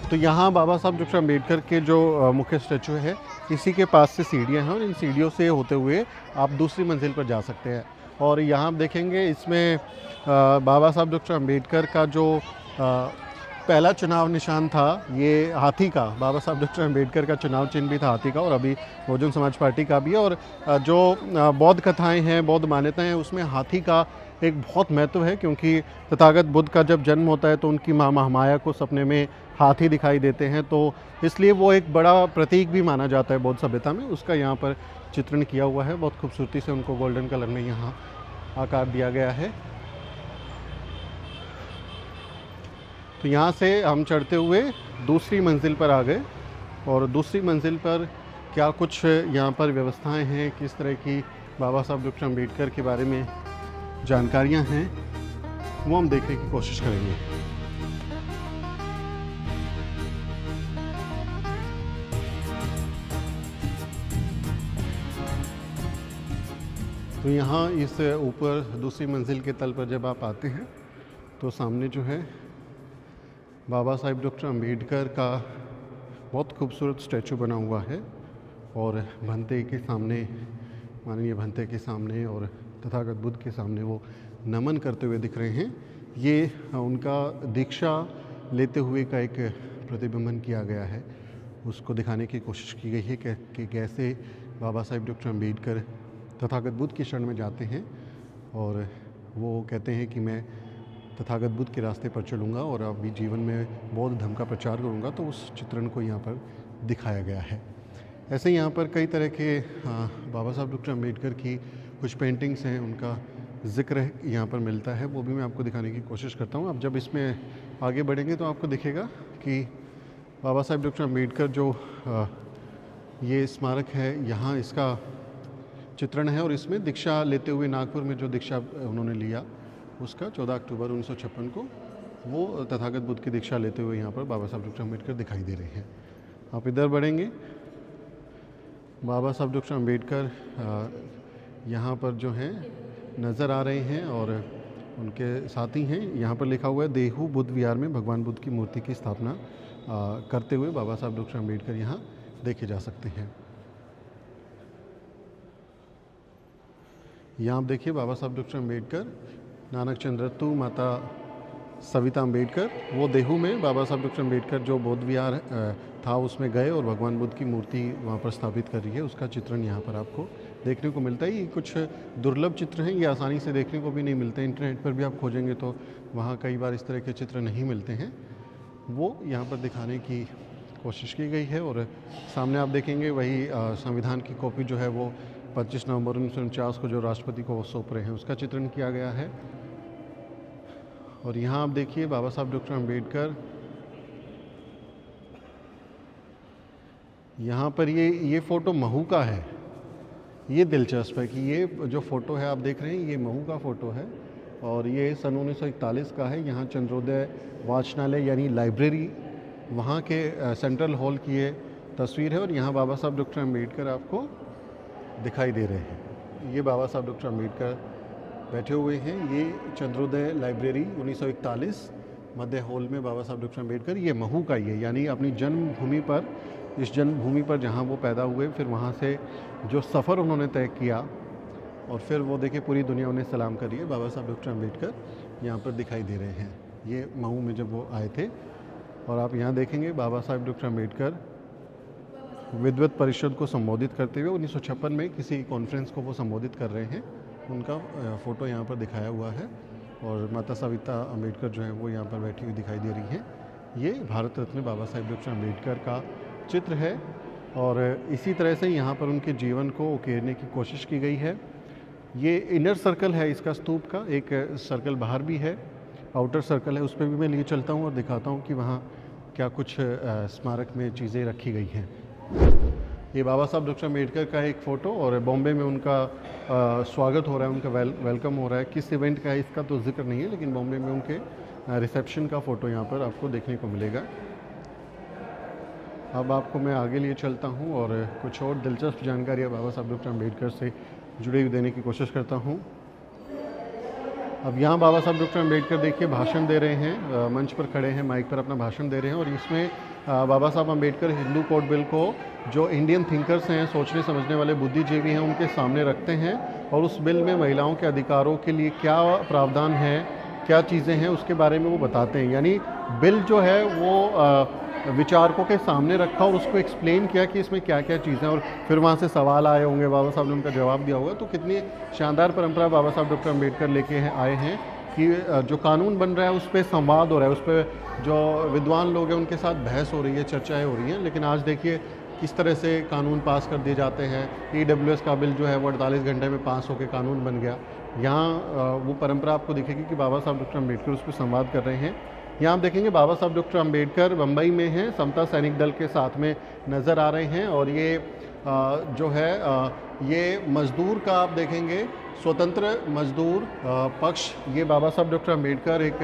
तो यहाँ बाबा साहब डॉक्टर अम्बेडकर के जो मुख्य स्टैचू है इसी के पास से सीढ़ियाँ हैं और इन सीढ़ियों से होते हुए आप दूसरी मंजिल पर जा सकते हैं। और यहाँ आप देखेंगे इसमें बाबा साहब डॉक्टर अम्बेडकर का जो पहला चुनाव निशान था ये हाथी का, बाबा साहब डॉक्टर अम्बेडकर का चुनाव चिन्ह भी था हाथी का, और अभी बहुजन समाज पार्टी का भी है। और जो बौद्ध कथाएं हैं, बौद्ध मान्यताएं हैं, उसमें हाथी का एक बहुत महत्व है, क्योंकि तथागत बुद्ध का जब जन्म होता है तो उनकी माँ महामाया को सपने में हाथी दिखाई देते हैं, तो इसलिए वो एक बड़ा प्रतीक भी माना जाता है बौद्ध सभ्यता में। उसका यहाँ पर चित्रण किया हुआ है, बहुत खूबसूरती से उनको गोल्डन कलर में यहाँ आकार दिया गया है। तो यहाँ से हम चढ़ते हुए दूसरी मंजिल पर आ गए, और दूसरी मंजिल पर क्या कुछ यहाँ पर व्यवस्थाएं हैं, किस तरह की बाबा साहब डॉक्टर अम्बेडकर के बारे में जानकारियाँ हैं, वो हम देखने की कोशिश करेंगे। तो यहाँ इस ऊपर दूसरी मंजिल के तल पर जब आप आते हैं तो सामने जो है बाबा साहिब डॉक्टर अम्बेडकर का बहुत खूबसूरत स्टैचू बना हुआ है, और भंते के सामने, माननीय भंते के सामने और तथागत बुद्ध के सामने वो नमन करते हुए दिख रहे हैं। ये उनका दीक्षा लेते हुए का एक प्रतिबिंबन किया गया है, उसको दिखाने की कोशिश की गई है कि कैसे बाबा साहिब डॉक्टर अम्बेडकर तथागत बुद्ध की शरण में जाते हैं, और वो कहते हैं कि मैं तथागत बुद्ध के रास्ते पर चलूँगा और अभी जीवन में बौद्ध धर्म का प्रचार करूँगा। तो उस चित्रण को यहाँ पर दिखाया गया है। ऐसे ही यहाँ पर कई तरह के बाबा साहब डॉक्टर अम्बेडकर की कुछ पेंटिंग्स हैं, उनका ज़िक्र यहाँ पर मिलता है, वो भी मैं आपको दिखाने की कोशिश करता हूँ। अब जब इसमें आगे बढ़ेंगे तो आपको दिखेगा कि बाबा साहब डॉक्टर अम्बेडकर जो ये स्मारक है, यहाँ इसका चित्रण है, और इसमें दीक्षा लेते हुए नागपुर में जो दीक्षा उन्होंने लिया उसका 14 अक्टूबर 1956 को वो तथागत बुद्ध की दीक्षा लेते हुए यहाँ पर बाबा साहब डॉक्टर अम्बेडकर दिखाई दे रहे हैं। आप इधर बढ़ेंगे, बाबा साहब डॉक्टर अम्बेडकर यहाँ पर जो हैं नज़र आ रहे हैं, और उनके साथी हैं। यहाँ पर लिखा हुआ है देहू बुद्ध विहार में भगवान बुद्ध की मूर्ति की स्थापना करते हुए बाबा साहब डॉक्टर अम्बेडकर यहाँ देखे जा सकते हैं। यहाँ आप देखिए बाबा साहब डॉक्टर अम्बेडकर, नानक चंद्रत्तु, माता सविता अम्बेडकर, वो देहू में बाबा साहब डॉक्टर अम्बेडकर जो बौद्ध विहार था उसमें गए और भगवान बुद्ध की मूर्ति वहाँ पर स्थापित कर रही है, उसका चित्रण यहाँ पर आपको देखने को मिलता है। ये कुछ दुर्लभ चित्र हैं, ये आसानी से देखने को भी नहीं मिलते, इंटरनेट पर भी आप खोजेंगे तो वहाँ कई बार इस तरह के चित्र नहीं मिलते हैं, वो यहाँ पर दिखाने की कोशिश की गई है। और सामने आप देखेंगे वही संविधान की कॉपी जो है वो 25 नवंबर 1949 को जो राष्ट्रपति को वो सौंप रहे हैं, उसका चित्रण किया गया है। और यहाँ आप देखिए बाबा साहब डॉक्टर अम्बेडकर, यहाँ पर ये फ़ोटो महू का है। ये दिलचस्प है कि ये जो फ़ोटो है आप देख रहे हैं ये महू का फ़ोटो है, और ये सन 1941 का है। यहाँ चंद्रोदय वाचनालय यानी लाइब्रेरी, वहाँ के सेंट्रल हॉल की ये तस्वीर है, और यहाँ बाबा साहब डॉक्टर अम्बेडकर आपको दिखाई दे रहे हैं। ये बाबा साहब डॉक्टर अम्बेडकर बैठे हुए हैं। ये चंद्रोदय लाइब्रेरी 1941 मध्य हॉल में बाबा साहब डॉक्टर अम्बेडकर, ये महू का ही है, यानी अपनी जन्मभूमि पर, इस जन्मभूमि पर जहाँ वो पैदा हुए, फिर वहाँ से जो सफ़र उन्होंने तय किया, और फिर वो देखिए पूरी दुनिया उन्हें सलाम कर रही है। बाबा साहब डॉक्टर अम्बेडकर यहाँ पर दिखाई दे रहे हैं, ये महू में जब वो आए थे। और आप यहाँ देखेंगे बाबा साहब डॉक्टर अम्बेडकर विद्वत परिषद को संबोधित करते हुए 1956 में किसी कॉन्फ्रेंस को वो संबोधित कर रहे हैं, उनका फ़ोटो यहाँ पर दिखाया हुआ है। और माता सविता अम्बेडकर जो है वो यहाँ पर बैठी हुई दिखाई दे रही हैं। ये भारत रत्न बाबा साहब डॉक्टर अम्बेडकर का चित्र है, और इसी तरह से यहाँ पर उनके जीवन को उकेरने की कोशिश की गई है। ये इनर सर्कल है इसका स्तूप का, एक सर्कल बाहर भी है, आउटर सर्कल है, उस पर भी मैं लिए चलता हूँ और दिखाता हूँ कि वहाँ क्या कुछ स्मारक में चीज़ें रखी गई हैं। ये बाबा साहब डॉक्टर अम्बेडकर का एक फ़ोटो, और बॉम्बे में उनका स्वागत हो रहा है, उनका वेलकम हो रहा है। किस इवेंट का है इसका तो जिक्र नहीं है, लेकिन बॉम्बे में उनके रिसेप्शन का फ़ोटो यहाँ पर आपको देखने को मिलेगा। अब आपको मैं आगे लिए चलता हूँ और कुछ और दिलचस्प जानकारियाँ बाबा साहब डॉक्टर अम्बेडकर से जुड़ी हुई देने की कोशिश करता हूँ। अब यहाँ बाबा साहब डॉक्टर अम्बेडकर देखिए भाषण दे रहे हैं, मंच पर खड़े हैं, माइक पर अपना भाषण दे रहे हैं, और इसमें बाबा साहब अम्बेडकर हिंदू कोड बिल को जो इंडियन थिंकर्स हैं, सोचने समझने वाले बुद्धिजीवी हैं, उनके सामने रखते हैं, और उस बिल में महिलाओं के अधिकारों के लिए क्या प्रावधान है, क्या चीज़ें हैं, उसके बारे में वो बताते हैं। यानी बिल जो है वो विचारकों के सामने रखा और उसको एक्सप्लेन किया कि इसमें क्या क्या चीज़ें, और फिर वहाँ से सवाल आए होंगे, बाबा साहब ने उनका जवाब दिया होगा। तो कितनी शानदार परंपरा बाबा साहब डॉक्टर अम्बेडकर लेके आए हैं कि जो कानून बन रहा है उस पर संवाद हो रहा है, उस पर जो विद्वान लोग हैं उनके साथ बहस हो रही है, चर्चाएँ हो रही हैं। लेकिन आज देखिए किस तरह से कानून पास कर दिए जाते हैं। EWS का बिल जो है वो 48 घंटे में पास होकर कानून बन गया। यहाँ वो परंपरा आपको दिखेगी कि बाबा साहब डॉक्टर अम्बेडकर उस पर संवाद कर रहे हैं। यहाँ आप देखेंगे बाबा साहब डॉक्टर अम्बेडकर बम्बई में हैं, समता सैनिक दल के साथ में नज़र आ रहे हैं। और ये जो है ये मज़दूर का आप देखेंगे स्वतंत्र मज़दूर पक्ष, ये बाबा साहब डॉक्टर अम्बेडकर एक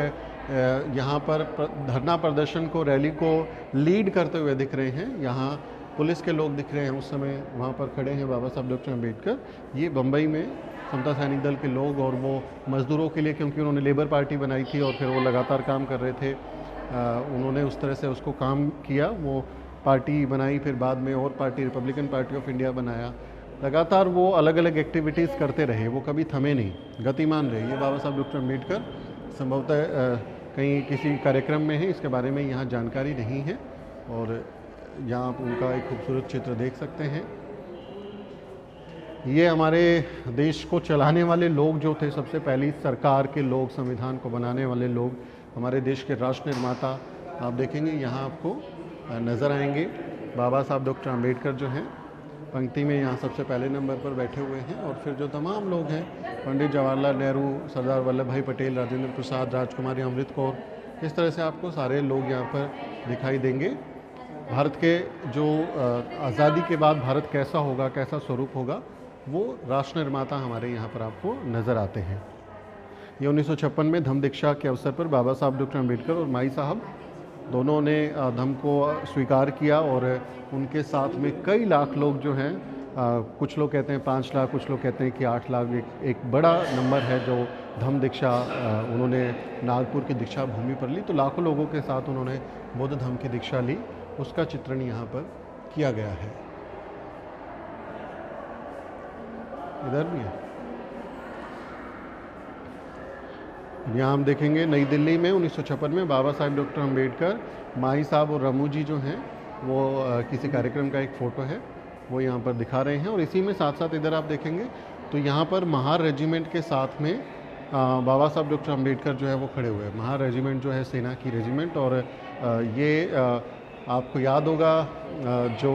यहाँ पर धरना प्रदर्शन को, रैली को लीड करते हुए दिख रहे हैं। यहाँ पुलिस के लोग दिख रहे हैं, उस समय वहाँ पर खड़े हैं बाबा साहब डॉक्टर अम्बेडकर। ये बम्बई में समता सैनिक दल के लोग, और वो मज़दूरों के लिए, क्योंकि उन्होंने लेबर पार्टी बनाई थी और फिर वो लगातार काम कर रहे थे, उन्होंने उस तरह से उसको काम किया, वो पार्टी बनाई, फिर बाद में और party Republican party of India बनाया। लगातार वो अलग अलग एक्टिविटीज़ करते रहे, वो कभी थमे नहीं, गतिमान रहे। ये बाबा साहब डॉक्टर अम्बेडकर संभवतः कहीं किसी कार्यक्रम में है, इसके बारे में यहाँ जानकारी नहीं है। और यहाँ आप उनका एक खूबसूरत चित्र देख सकते हैं। ये हमारे देश को चलाने वाले लोग जो थे, सबसे पहली सरकार के लोग, संविधान को बनाने वाले लोग, हमारे देश के राष्ट्र निर्माता आप देखेंगे यहाँ आपको नज़र आएंगे। बाबा साहब डॉक्टर अम्बेडकर जो हैं पंक्ति में यहाँ सबसे पहले नंबर पर बैठे हुए हैं। और फिर जो तमाम लोग हैं, पंडित जवाहरलाल नेहरू, सरदार वल्लभ भाई पटेल, राजेंद्र प्रसाद, राजकुमारी अमृत कौर, इस तरह से आपको सारे लोग यहाँ पर दिखाई देंगे। भारत के जो आज़ादी के बाद भारत कैसा होगा, कैसा स्वरूप होगा, वो राष्ट्र निर्माता हमारे यहाँ पर आपको नज़र आते हैं। ये 1956 में धम्म दीक्षा के अवसर पर बाबा साहब डॉक्टर अम्बेडकर और माई साहब दोनों ने धम्म को स्वीकार किया। और उनके साथ में कई लाख लोग जो हैं, कुछ लोग कहते हैं 5 लाख, कुछ लोग कहते हैं कि 8 लाख, एक बड़ा नंबर है जो धम्म दीक्षा उन्होंने नागपुर की दीक्षा भूमि पर ली। तो लाखों लोगों के साथ उन्होंने बुद्ध धम्म की दीक्षा ली, उसका चित्रण यहाँ पर किया गया है। इधर भी है। यहाँ हम देखेंगे नई दिल्ली में 1956 में बाबा साहब डॉक्टर अम्बेडकर, माई साहब और रमू जी जो हैं वो किसी कार्यक्रम का एक फ़ोटो है, वो यहाँ पर दिखा रहे हैं। और इसी में साथ साथ इधर आप देखेंगे तो यहाँ पर महार रेजिमेंट के साथ में बाबा साहब डॉक्टर अम्बेडकर जो है वो खड़े हुए हैं। महार रेजिमेंट जो है सेना की रेजिमेंट, और ये आपको याद होगा जो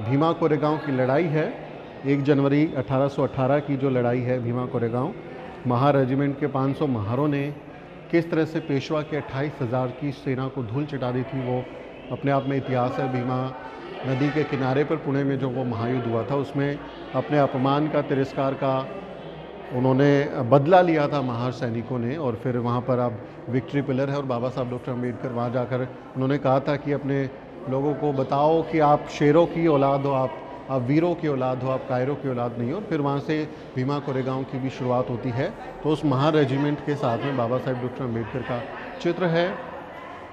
भीमा कोरेगांव की लड़ाई है, 1 जनवरी 1818 की जो लड़ाई है भीमा कोरेगांव, महार रेजिमेंट के 500 महारों ने किस तरह से पेशवा के 28,000 की सेना को धूल चटा दी थी, वो अपने आप में इतिहास है। भीमा नदी के किनारे पर पुणे में जो वो महायुद्ध हुआ था, उसमें अपने अपमान का, तिरस्कार का उन्होंने बदला लिया था महार सैनिकों ने। और फिर वहाँ पर अब विक्ट्री पिलर है, और बाबा साहब डॉक्टर अम्बेडकर वहाँ जाकर उन्होंने कहा था कि अपने लोगों को बताओ कि आप शेरों की औलाद हो, आप वीरों की औलाद हो, आप कायरों की औलाद नहीं हो। और फिर वहाँ से भीमा कोरेगांव की भी शुरुआत होती है। तो उस महार रेजिमेंट के साथ में बाबा साहब डॉक्टर अम्बेडकर का चित्र है।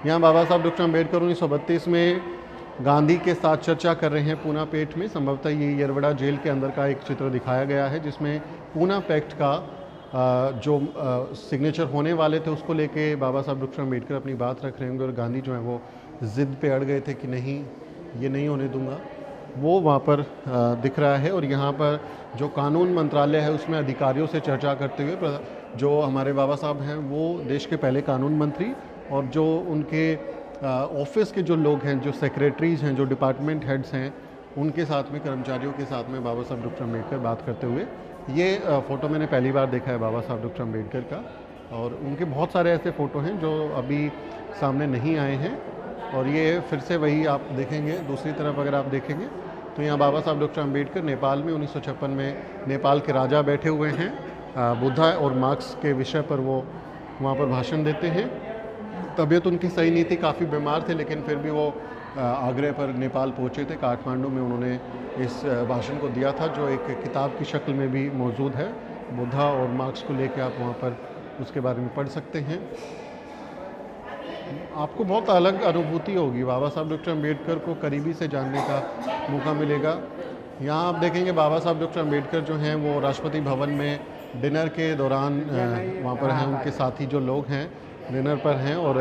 यहाँ बाबा साहब डॉक्टर अम्बेडकर 1932 में गांधी के साथ चर्चा कर रहे हैं पूना पेट में। संभवतः ये यरवड़ा जेल के अंदर का एक चित्र दिखाया गया है, जिसमें पूना पैक्ट का जो सिग्नेचर होने वाले थे उसको लेके बाबा साहब डॉक्टर अम्बेडकर अपनी बात रख रहे होंगे, और गांधी जो है वो ज़िद पे अड़ गए थे कि नहीं, ये नहीं होने दूंगा, वो वहाँ पर दिख रहा है। और यहाँ पर जो कानून मंत्रालय है उसमें अधिकारियों से चर्चा करते हुए जो हमारे बाबा साहब हैं वो देश के पहले कानून मंत्री, और जो उनके ऑफिस के जो लोग हैं, जो सेक्रेटरीज हैं, जो डिपार्टमेंट हेड्स हैं, उनके साथ में, कर्मचारियों के साथ में बाबा साहब डॉक्टर अम्बेडकर बात करते हुए। ये फ़ोटो मैंने पहली बार देखा है बाबा साहब डॉक्टर अम्बेडकर का, और उनके बहुत सारे ऐसे फ़ोटो हैं जो अभी सामने नहीं आए हैं। और ये फिर से वही आप देखेंगे, दूसरी तरफ अगर आप देखेंगे तो यहाँ बाबा साहब डॉक्टर अम्बेडकर नेपाल में 1956 में नेपाल के राजा बैठे हुए हैं, बुद्धा और मार्क्स के विषय पर वो वहाँ पर भाषण देते हैं। तबीयत उनकी सही नहीं थी, काफ़ी बीमार थे, लेकिन फिर भी वो आगरे पर नेपाल पहुँचे थे। काठमांडू में उन्होंने इस भाषण को दिया था, जो एक किताब की शक्ल में भी मौजूद है। बुद्धा और मार्क्स को लेकर आप वहाँ पर उसके बारे में पढ़ सकते हैं। आपको बहुत अलग अनुभूति होगी, बाबा साहब डॉक्टर अम्बेडकर को करीबी से जानने का मौका मिलेगा। यहाँ आप देखेंगे बाबा साहब डॉक्टर अम्बेडकर जो हैं वो राष्ट्रपति भवन में डिनर के दौरान वहाँ पर हैं, उनके साथी जो लोग हैं डिनर पर हैं। और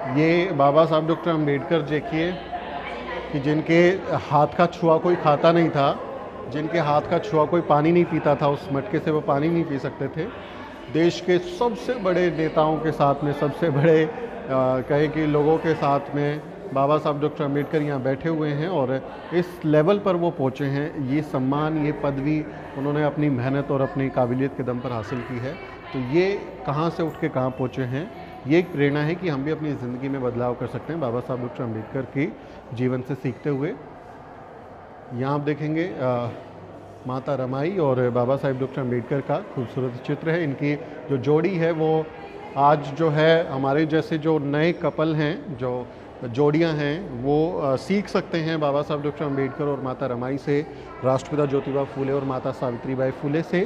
ये बाबा साहब डॉक्टर अम्बेडकर देखिए कि जिनके हाथ का छुआ कोई खाता नहीं था, जिनके हाथ का छुआ कोई पानी नहीं पीता था, उस मटके से वो पानी नहीं पी सकते थे। देश के सबसे बड़े नेताओं के साथ में, सबसे बड़े कहे कि लोगों के साथ में बाबा साहब डॉक्टर अम्बेडकर यहाँ बैठे हुए हैं और इस लेवल पर वो पहुँचे हैं। ये सम्मान, ये पदवी उन्होंने अपनी मेहनत और अपनी काबिलियत के दम पर हासिल की है। तो ये कहाँ से उठ के कहाँ पहुँचे हैं, ये एक प्रेरणा है कि हम भी अपनी ज़िंदगी में बदलाव कर सकते हैं बाबा साहब डॉक्टर अम्बेडकर की जीवन से सीखते हुए। यहाँ आप देखेंगे माता रमाई और बाबा साहब डॉक्टर अम्बेडकर का खूबसूरत चित्र है। इनकी जो जोड़ी है वो आज जो है हमारे जैसे जो नए कपल हैं, जो जोड़ियां हैं, वो सीख सकते हैं बाबा साहब डॉक्टर अम्बेडकर और माता रमाई से, राष्ट्रपिता ज्योतिबा फूले और माता सावित्रीबाई फूले से,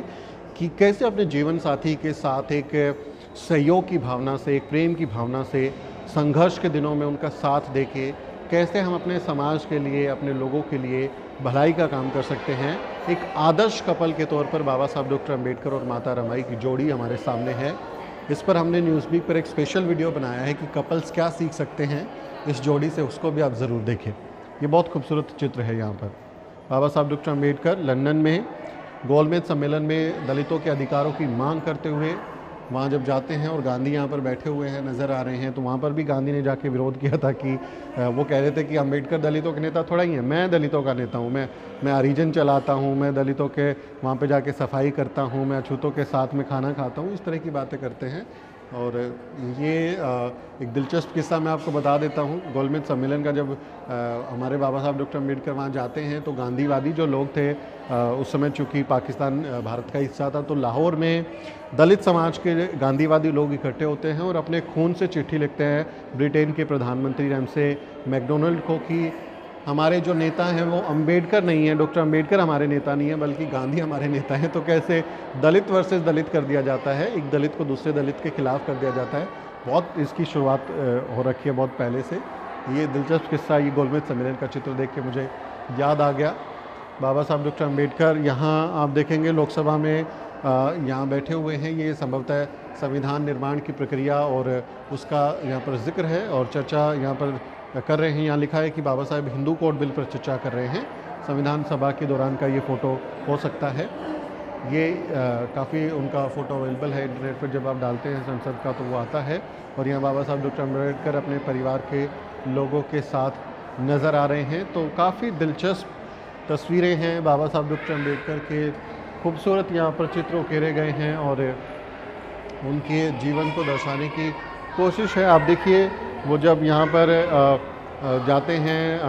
कि कैसे अपने जीवन साथी के साथ एक सहयोग की भावना से, एक प्रेम की भावना से, संघर्ष के दिनों में उनका साथ देके कैसे हम अपने समाज के लिए, अपने लोगों के लिए भलाई का काम कर सकते हैं। एक आदर्श कपल के तौर पर बाबा साहब डॉक्टर अम्बेडकर और माता रमाई की जोड़ी हमारे सामने है। इस पर हमने न्यूज़वीक पर एक स्पेशल वीडियो बनाया है कि कपल्स क्या सीख सकते हैं इस जोड़ी से, उसको भी आप ज़रूर देखें। ये बहुत खूबसूरत चित्र है। यहाँ पर बाबा साहब डॉक्टर अम्बेडकर लंदन में गोलमेज सम्मेलन में दलितों के अधिकारों की मांग करते हुए वहाँ जब जाते हैं और गांधी यहाँ पर बैठे हुए हैं नज़र आ रहे हैं, तो वहाँ पर भी गांधी ने जाके विरोध किया था कि वो कह रहे थे कि अम्बेडकर दलितों के नेता थोड़ा ही है, मैं दलितों का नेता हूँ, मैं हरिजन चलाता हूँ, मैं दलितों के वहाँ पे जाके सफाई करता हूँ, मैं अछूतों के साथ में खाना खाता हूँ, इस तरह की बातें करते हैं। और ये एक दिलचस्प किस्सा मैं आपको बता देता हूँ। गोलमेज सम्मेलन का जब हमारे बाबा साहब डॉक्टर अम्बेडकर वहाँ जाते हैं तो गांधीवादी जो लोग थे, उस समय चूँकि पाकिस्तान भारत का हिस्सा था, तो लाहौर में दलित समाज के गांधीवादी लोग इकट्ठे होते हैं और अपने खून से चिट्ठी लिखते हैं ब्रिटेन के प्रधानमंत्री रैमसे मैकडोनल्ड को कि हमारे जो नेता हैं वो अम्बेडकर नहीं है, डॉक्टर अम्बेडकर हमारे नेता नहीं है बल्कि गांधी हमारे नेता हैं। तो कैसे दलित वर्सेस दलित कर दिया जाता है, एक दलित को दूसरे दलित के खिलाफ कर दिया जाता है। बहुत इसकी शुरुआत हो रखी है बहुत पहले से। ये दिलचस्प किस्सा, ये गोलमेज सम्मेलन का चित्र देख के मुझे याद आ गया। बाबा साहब डॉक्टर अम्बेडकर यहाँ आप देखेंगे लोकसभा में यहाँ बैठे हुए हैं। ये संभवतः संविधान निर्माण की प्रक्रिया और उसका यहाँ पर जिक्र है और चर्चा यहाँ पर कर रहे हैं। यहाँ लिखा है कि बाबा साहब हिंदू कोड बिल पर चर्चा कर रहे हैं। संविधान सभा के दौरान का ये फ़ोटो हो सकता है। ये काफ़ी उनका फ़ोटो अवेलेबल है इंटरनेट पर, जब आप डालते हैं संसद का तो वो आता है। और यहाँ बाबा साहब डॉक्टर अम्बेडकर अपने परिवार के लोगों के साथ नज़र आ रहे हैं। तो काफ़ी दिलचस्प तस्वीरें हैं बाबा साहब डॉक्टर अम्बेडकर के, खूबसूरत यहाँ पर चित्र उकेरे गए हैं और उनके जीवन को दर्शाने की कोशिश है। आप देखिए वो जब यहाँ पर जाते हैं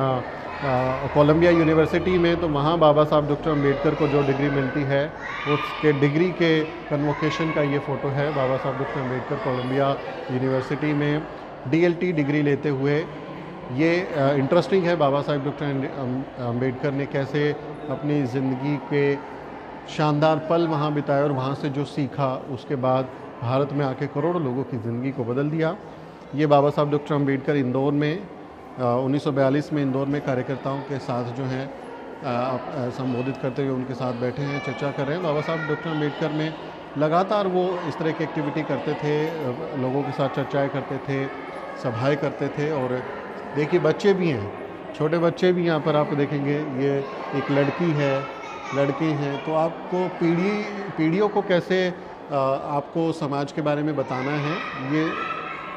कोलंबिया यूनिवर्सिटी में, तो वहाँ बाबा साहब डॉक्टर अम्बेडकर को जो डिग्री मिलती है उसके डिग्री के कन्वोकेशन का ये फ़ोटो है। बाबा साहब डॉक्टर अम्बेडकर कोलंबिया यूनिवर्सिटी में DLT डिग्री लेते हुए। ये इंटरेस्टिंग है बाबा साहब डॉक्टर अम्बेडकर ने कैसे अपनी ज़िंदगी के शानदार पल वहाँ बिताए और वहाँ से जो सीखा उसके बाद भारत में आके करोड़ों लोगों की ज़िंदगी को बदल दिया। ये बाबा साहब डॉक्टर अम्बेडकर इंदौर में 1942 में इंदौर में कार्यकर्ताओं के साथ जो हैं संबोधित करते हुए उनके साथ बैठे हैं, चर्चा कर रहे हैं। बाबा साहब डॉक्टर अम्बेडकर में लगातार वो इस तरह की एक्टिविटी करते थे, लोगों के साथ चर्चाएं करते थे, सभाएं करते थे। और देखिए बच्चे भी हैं, छोटे बच्चे भी यहाँ पर आप देखेंगे। ये एक लड़की है, लड़के हैं। तो आपको पीढ़ियों को कैसे आपको समाज के बारे में बताना है, ये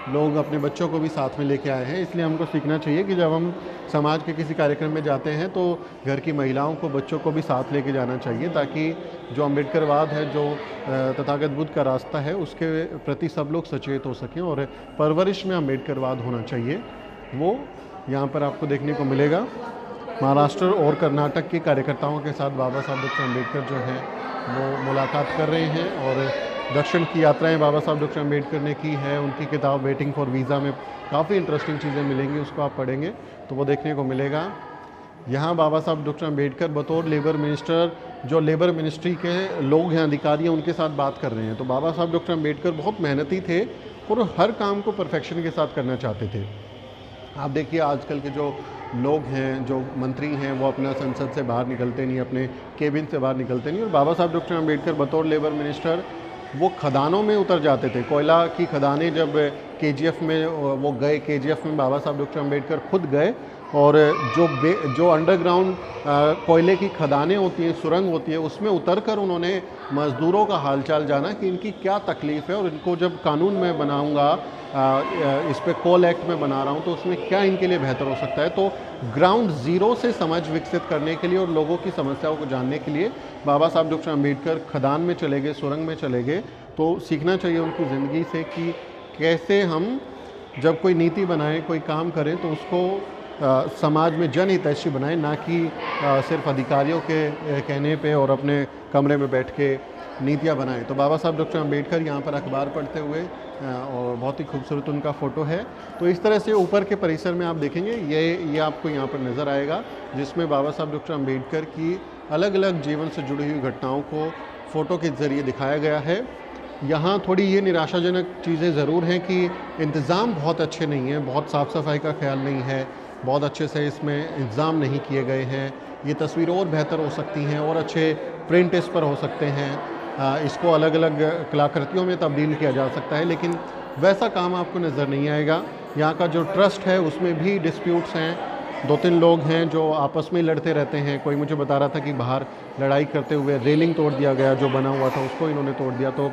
लोग अपने बच्चों को भी साथ में लेके आए हैं। इसलिए हमको सीखना चाहिए कि जब हम समाज के किसी कार्यक्रम में जाते हैं तो घर की महिलाओं को, बच्चों को भी साथ लेके जाना चाहिए, ताकि जो अम्बेडकरवाद है, जो तथागत बुद्ध का रास्ता है, उसके प्रति सब लोग सचेत हो सकें और परवरिश में अम्बेडकरवाद होना चाहिए। वो यहाँ पर आपको देखने को मिलेगा। महाराष्ट्र और कर्नाटक के कार्यकर्ताओं के साथ बाबा साहब डॉक्टर अम्बेडकर जो हैं वो मुलाकात कर रहे हैं और दक्षिण की यात्राएं बाबा साहब डॉक्टर अम्बेडकर ने की है। उनकी किताब वेटिंग फॉर वीज़ा में काफ़ी इंटरेस्टिंग चीज़ें मिलेंगी, उसको आप पढ़ेंगे तो वो देखने को मिलेगा। यहाँ बाबा साहब डॉक्टर अम्बेडकर बतौर लेबर मिनिस्टर, जो लेबर मिनिस्ट्री के लोग हैं, अधिकारी हैं, उनके साथ बात कर रहे हैं। तो बाबा साहब डॉक्टर अम्बेडकर बहुत मेहनती थे और हर काम को परफेक्शन के साथ करना चाहते थे। आप देखिए आजकल के जो लोग हैं, जो मंत्री हैं, वो अपना संसद से बाहर निकलते नहीं, अपने केबिन से बाहर निकलते नहीं। और बाबा साहब डॉक्टर अम्बेडकर बतौर लेबर मिनिस्टर वो खदानों में उतर जाते थे। कोयला की खदानें जब केजीएफ में वो गए, केजीएफ में बाबा साहब डॉक्टर अम्बेडकर खुद गए और जो अंडरग्राउंड कोयले की खदानें होती हैं, सुरंग होती है, उसमें उतरकर उन्होंने मज़दूरों का हालचाल जाना कि इनकी क्या तकलीफ़ है और इनको जब कानून में बनाऊंगा, इस पे कोल एक्ट में बना रहा हूँ तो उसमें क्या इनके लिए बेहतर हो सकता है। तो ग्राउंड ज़ीरो से समझ विकसित करने के लिए और लोगों की समस्याओं को जानने के लिए बाबा साहब डॉक्टर अम्बेडकर खदान में चले गए, सुरंग में चले गए। तो सीखना चाहिए उनकी ज़िंदगी से कि कैसे हम जब कोई नीति बनाएं, कोई काम करें तो उसको समाज में जनहितैषी बनाएं, ना कि सिर्फ अधिकारियों के कहने पे और अपने कमरे में बैठ के नीतियाँ बनाएं। तो बाबा साहब डॉक्टर अम्बेडकर यहाँ पर अखबार पढ़ते हुए और बहुत ही खूबसूरत उनका फ़ोटो है। तो इस तरह से ऊपर के परिसर में आप देखेंगे ये आपको यहाँ पर नज़र आएगा, जिसमें बाबा साहब डॉक्टर अम्बेडकर की अलग अलग जीवन से जुड़ी हुई घटनाओं को फ़ोटो के ज़रिए दिखाया गया है। यहाँ थोड़ी ये निराशाजनक चीज़ें ज़रूर हैं कि इंतज़ाम बहुत अच्छे नहीं हैं, बहुत साफ़ सफाई का ख्याल नहीं है, बहुत अच्छे से इसमें इंतज़ाम नहीं किए गए हैं। ये तस्वीर और बेहतर हो सकती हैं और अच्छे प्रिंट इस पर हो सकते हैं, इसको अलग अलग कलाकृतियों में तब्दील किया जा सकता है, लेकिन वैसा काम आपको नज़र नहीं आएगा। यहाँ का जो ट्रस्ट है उसमें भी डिस्प्यूट्स हैं, 2-3 लोग हैं जो आपस में लड़ते रहते हैं। कोई मुझे बता रहा था कि बाहर लड़ाई करते हुए रेलिंग तोड़ दिया गया, जो बना हुआ था उसको इन्होंने तोड़ दिया। तो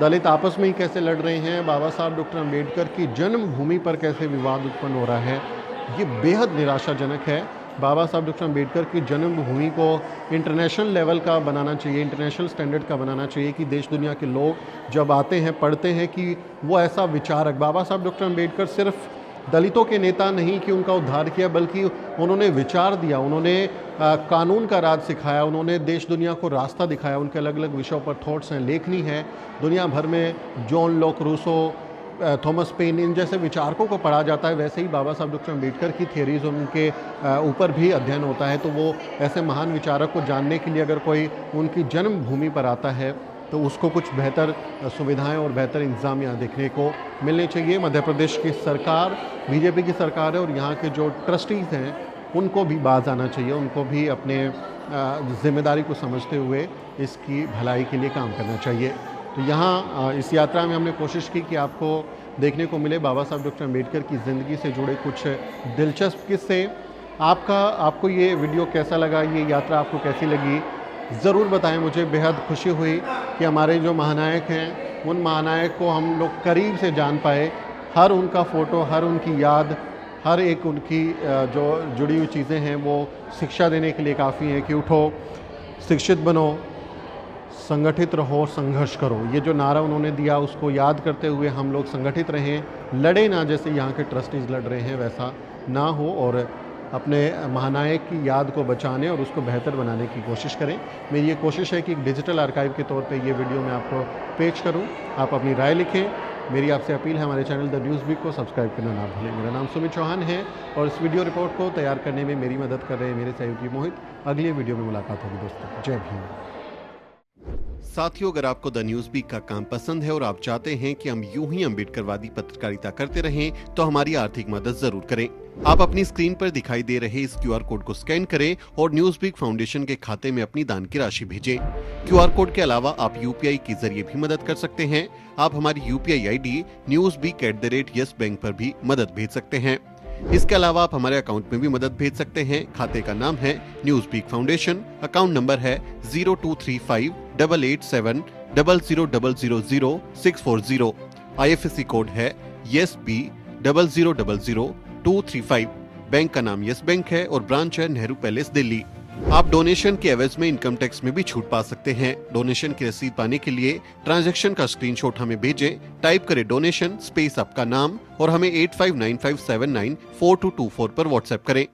दलित आपस में ही कैसे लड़ रहे हैं, बाबा साहब डॉक्टर अम्बेडकर की जन्मभूमि पर कैसे विवाद उत्पन्न हो रहा है, ये बेहद निराशाजनक है। बाबा साहब डॉक्टर अम्बेडकर की जन्मभूमि को इंटरनेशनल लेवल का बनाना चाहिए, इंटरनेशनल स्टैंडर्ड का बनाना चाहिए कि देश दुनिया के लोग जब आते हैं, पढ़ते हैं कि वो ऐसा विचारक, बाबा साहब डॉक्टर अम्बेडकर सिर्फ दलितों के नेता नहीं कि उनका उद्धार किया, बल्कि उन्होंने विचार दिया, उन्होंने कानून का राज सिखाया, उन्होंने देश दुनिया को रास्ता दिखाया। उनके अलग अलग विषयों पर थॉट्स हैं, लेखनी है। दुनिया भर में John Locke, Rousseau, Thomas Paine, इन जैसे विचारकों को पढ़ा जाता है, वैसे ही बाबा साहब डॉक्टर अम्बेडकर की थियरीज उनके ऊपर भी अध्ययन होता है। तो वो ऐसे महान विचारक को जानने के लिए अगर कोई उनकी जन्मभूमि पर आता है तो उसको कुछ बेहतर सुविधाएं और बेहतर इंतज़ाम यहाँ देखने को मिलने चाहिए। मध्य प्रदेश की सरकार बीजेपी की सरकार है और यहाँ के जो ट्रस्टीज़ हैं उनको भी बाज आना चाहिए, उनको भी अपने जिम्मेदारी को समझते हुए इसकी भलाई के लिए काम करना चाहिए। तो यहाँ इस यात्रा में हमने कोशिश की कि आपको देखने को मिले बाबा साहब डॉक्टर अम्बेडकर की ज़िंदगी से जुड़े कुछ दिलचस्प किस्से। आपको ये वीडियो कैसा लगा, ये यात्रा आपको कैसी लगी, ज़रूर बताएं मुझे। बेहद खुशी हुई कि हमारे जो महानायक हैं उन महानायक को हम लोग करीब से जान पाए। हर उनका फ़ोटो, हर उनकी याद, हर एक उनकी जो जुड़ी हुई चीज़ें हैं वो शिक्षा देने के लिए काफ़ी हैं कि उठो, शिक्षित बनो, संगठित रहो, संघर्ष करो। ये जो नारा उन्होंने दिया उसको याद करते हुए हम लोग संगठित रहें, लड़े ना जैसे यहाँ के ट्रस्टीज़ लड़ रहे हैं वैसा ना हो, और अपने महानायक की याद को बचाने और उसको बेहतर बनाने की कोशिश करें। मेरी ये कोशिश है कि एक डिजिटल आर्काइव के तौर पे ये वीडियो मैं आपको पेश करूं। आप अपनी राय लिखें। मेरी आपसे अपील है हमारे चैनल द न्यूज़ वीक को सब्सक्राइब करना ना भूलें। मेरा नाम सुमित चौहान है और इस वीडियो रिपोर्ट को तैयार करने में मेरी मदद कर रहे हैं मेरे सहयोगी मोहित। अगली वीडियो में मुलाकात होगी दोस्तों। जय भीम। साथियों, अगर आपको द न्यूज़ वीक का काम पसंद है और आप चाहते हैं कि हम यूं ही अम्बेडकरवादी पत्रकारिता करते रहें तो हमारी आर्थिक मदद जरूर करें। आप अपनी स्क्रीन पर दिखाई दे रहे इस QR कोड को स्कैन करें और न्यूज़ वीक फाउंडेशन के खाते में अपनी दान की राशि भेजें। QR कोड के अलावा आप UPI के जरिए भी मदद कर सकते हैं। आप हमारी UPI ID newsweek@YesBank पर भी मदद भेज सकते हैं। इसके अलावा आप हमारे अकाउंट में भी मदद भेज सकते हैं। खाते का नाम है News Week Foundation, account number है 02358800000640। IFSC कोड है YesB000235। बैंक का नाम यस बैंक है और ब्रांच है नेहरू पैलेस दिल्ली। आप डोनेशन के एवज में इनकम टैक्स में भी छूट पा सकते हैं। डोनेशन की रसीद पाने के लिए ट्रांजैक्शन का स्क्रीनशॉट हमें भेजें। टाइप करें डोनेशन स्पेस आपका नाम और हमें 8595794224 पर व्हाट्सएप करें।